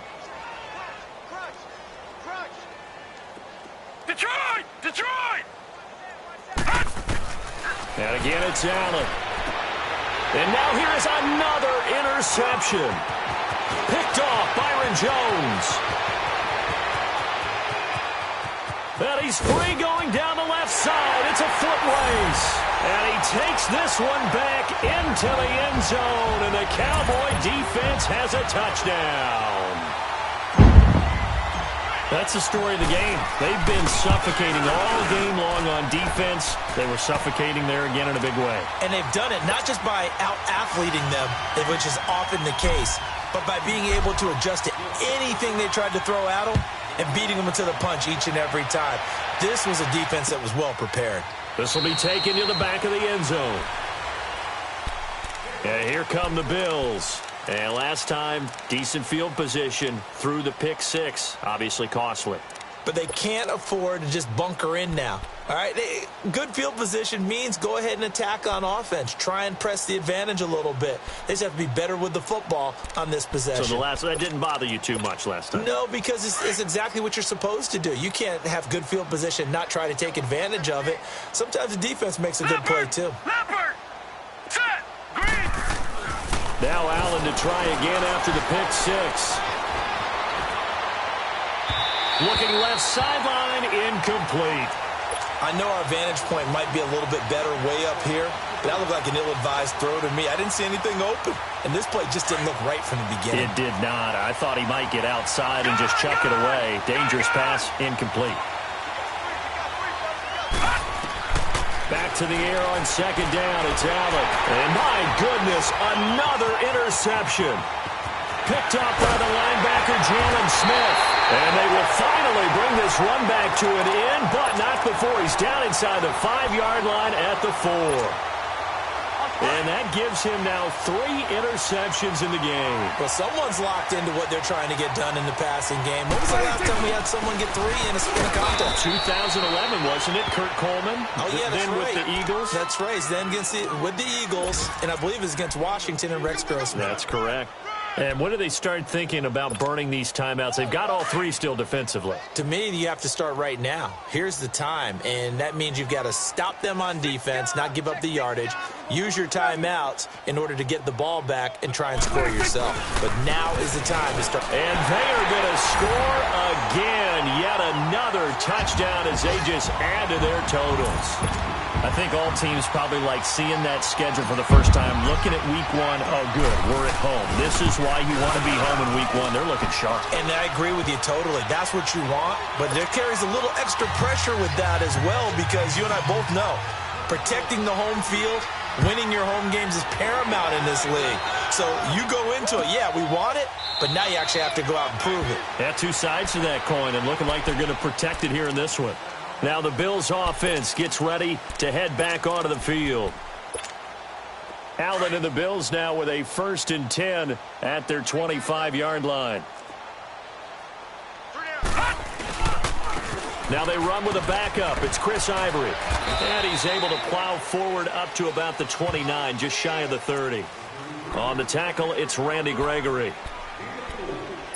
Detroit! And again, it's Allen. And now here is another interception. Picked off Byron Jones. And he's free going down the left side. It's a foot race. And he takes this one back into the end zone. And the Cowboy defense has a touchdown. That's the story of the game. They've been suffocating all game long on defense. They were suffocating there again in a big way. And they've done it not just by out-athleting them, which is often the case, but by being able to adjust to anything they tried to throw at them and beating them to the punch each and every time. This was a defense that was well prepared. This will be taken to the back of the end zone. And here come the Bills. And last time, decent field position through the pick six. Obviously costly. But they can't afford to just bunker in now. All right, good field position means go ahead and attack on offense. Try and press the advantage a little bit. They just have to be better with the football on this possession. So that didn't bother you too much last time? No, because it's exactly what you're supposed to do. You can't have good field position and not try to take advantage of it. Sometimes the defense makes a good play, too. Now Allen to try again after the pick six. Looking left sideline, incomplete. I know our vantage point might be a little bit better way up here, but that looked like an ill-advised throw to me. I didn't see anything open, and this play just didn't look right from the beginning. It did not. I thought he might get outside and just chuck it away. Dangerous pass, incomplete. Back to the air on second down. It's Allen. And my goodness, another interception. Picked up by the linebacker, Jalen Smith. And they will finally bring this run back to an end, but not before he's down inside the 5-yard line at the 4. And that gives him now 3 interceptions in the game. Well, someone's locked into what they're trying to get done in the passing game. When was the last time we had someone get 3 in a contest? 2011, wasn't it? Kurt Coleman. Oh, yeah, that's then right. With the Eagles. That's right. Then with the Eagles, and I believe it's against Washington and Rex Grossman. That's correct. And when do they start thinking about burning these timeouts? They've got all 3 still defensively. To me, you have to start right now. Here's the time, and that means you've got to stop them on defense, not give up the yardage, use your timeouts in order to get the ball back and try and score yourself. But now is the time to start. And they are going to score again. Yet another touchdown as they just add to their totals. I think all teams probably like seeing that schedule for the first time, looking at week 1. Oh, good, we're at home. This is why you want to be home in week 1. They're looking sharp. And I agree with you totally. That's what you want. But there carries a little extra pressure with that as well, because you and I both know protecting the home field, winning your home games is paramount in this league. So you go into it, yeah, we want it, but now you actually have to go out and prove it. Yeah, 2 sides to that coin, and looking like they're going to protect it here in this one. Now the Bills offense gets ready to head back onto the field. Allen and the Bills now with a 1st and 10 at their 25-yard line. Now they run with a backup. It's Chris Ivory. And he's able to plow forward up to about the 29, just shy of the 30. On the tackle, it's Randy Gregory.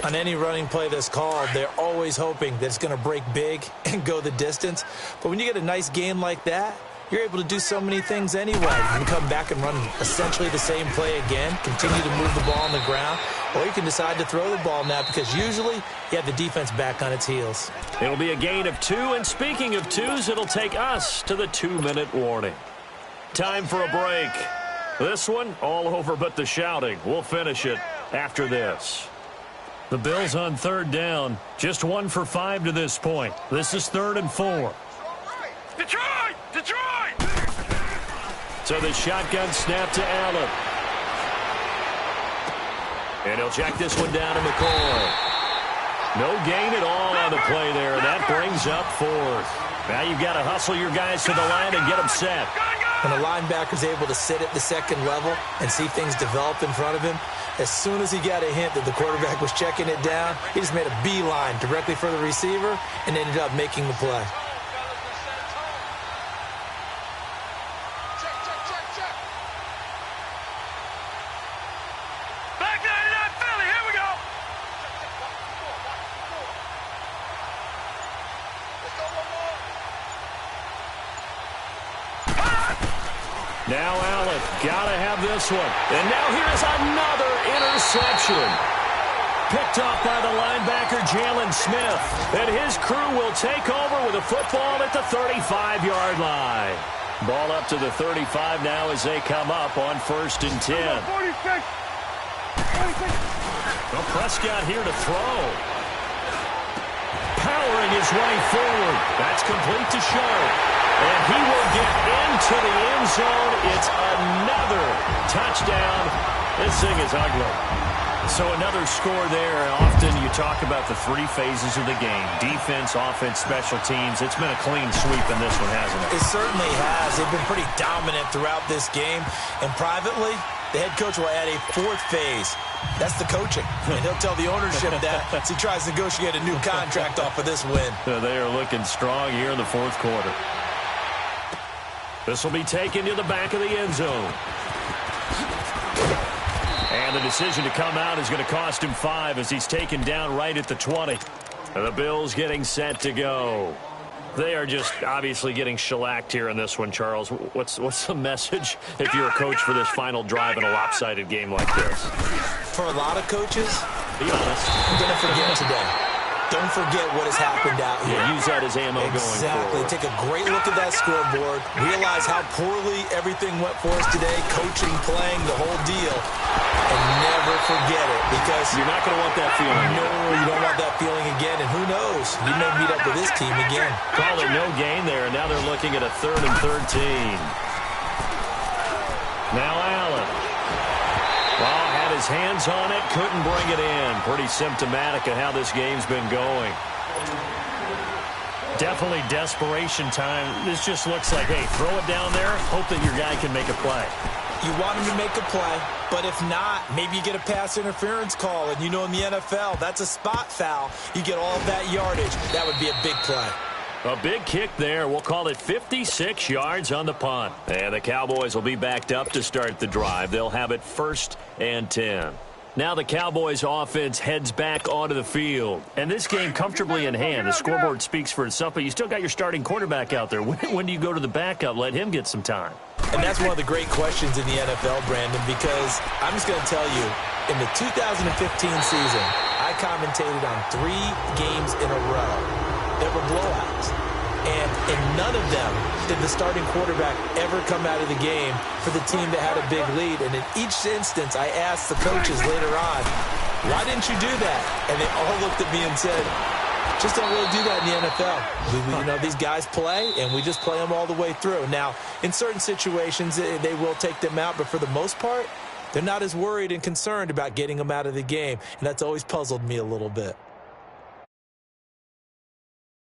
On any running play that's called, they're always hoping that it's going to break big and go the distance. But when you get a nice game like that, you're able to do so many things anyway. You can come back and run essentially the same play again, continue to move the ball on the ground, or you can decide to throw the ball now because usually you have the defense back on its heels. It'll be a gain of 2, and speaking of 2s, it'll take us to the 2-minute warning. Time for a break. This one, all over but the shouting. We'll finish it after this. The Bills on 3rd down. Just 1 for 5 to this point. This is 3rd and 4. Detroit! Detroit! So the shotgun snap to Allen. And he'll check this one down to McCoy. No gain at all on the play there. That brings up 4th. Now you've got to hustle your guys to the line and get them set. When a linebacker's able to sit at the 2nd level and see things develop in front of him, as soon as he got a hint that the quarterback was checking it down, he just made a beeline directly for the receiver and ended up making the play. Back 99 Philly, here we go! Now Allen, gotta have this one. And now here's another interception. Picked up by the linebacker, Jalen Smith. And his crew will take over with a football at the 35-yard line. Ball up to the 35 now as they come up on 1st and 10. 46. Well, Prescott here to throw. Powering his way forward. That's complete to Show. And he will get into the end zone. It's another touchdown. This thing is ugly. So another score there. Often you talk about the 3 phases of the game. Defense, offense, special teams. It's been a clean sweep in this one, hasn't it? It certainly has. They've been pretty dominant throughout this game. And privately, the head coach will add a 4th phase. That's the coaching. And he'll tell the ownership that as he tries to negotiate a new contract off of this win. They are looking strong here in the 4th quarter. This will be taken to the back of the end zone. And the decision to come out is going to cost him 5 as he's taken down right at the 20. And the Bills getting set to go. They are just obviously getting shellacked here in this one, Charles. What's the message if you're a coach for this final drive in a lopsided game like this? For a lot of coaches, be honest, I'm going to forget today. Don't forget what has happened out here. Yeah, use that as ammo going forward. Exactly. Take a great look at that scoreboard. Realize how poorly everything went for us today. Coaching, playing, the whole deal. And never forget it, because you're not going to want that feeling. No, you don't want that feeling again. And who knows? You may meet up with this team again. Call it no gain there. And now they're looking at a 3rd and 13. Now Allen. Well, had his hands on it, couldn't bring it in. Pretty symptomatic of how this game's been going. Definitely desperation time. This just looks like, hey, throw it down there, hope that your guy can make a play. You want him to make a play, but if not, maybe you get a pass interference call, and you know in the NFL, that's a spot foul. You get all of that yardage. That would be a big play. A big kick there. We'll call it 56 yards on the punt. And the Cowboys will be backed up to start the drive. They'll have it 1st and 10. Now the Cowboys offense heads back onto the field. And this game comfortably in hand. The scoreboard speaks for itself, but you still got your starting quarterback out there. When do you go to the backup? Let him get some time. And that's one of the great questions in the NFL, Brandon, because I'm just going to tell you, in the 2015 season, I commentated on 3 games in a row that were blowouts. And in none of them did the starting quarterback ever come out of the game for the team that had a big lead. And in each instance, I asked the coaches later on, why didn't you do that? And they all looked at me and said, just don't really do that in the NFL. You know, these guys play, and we just play them all the way through. Now, in certain situations, they will take them out, but for the most part, they're not as worried and concerned about getting them out of the game. And that's always puzzled me a little bit.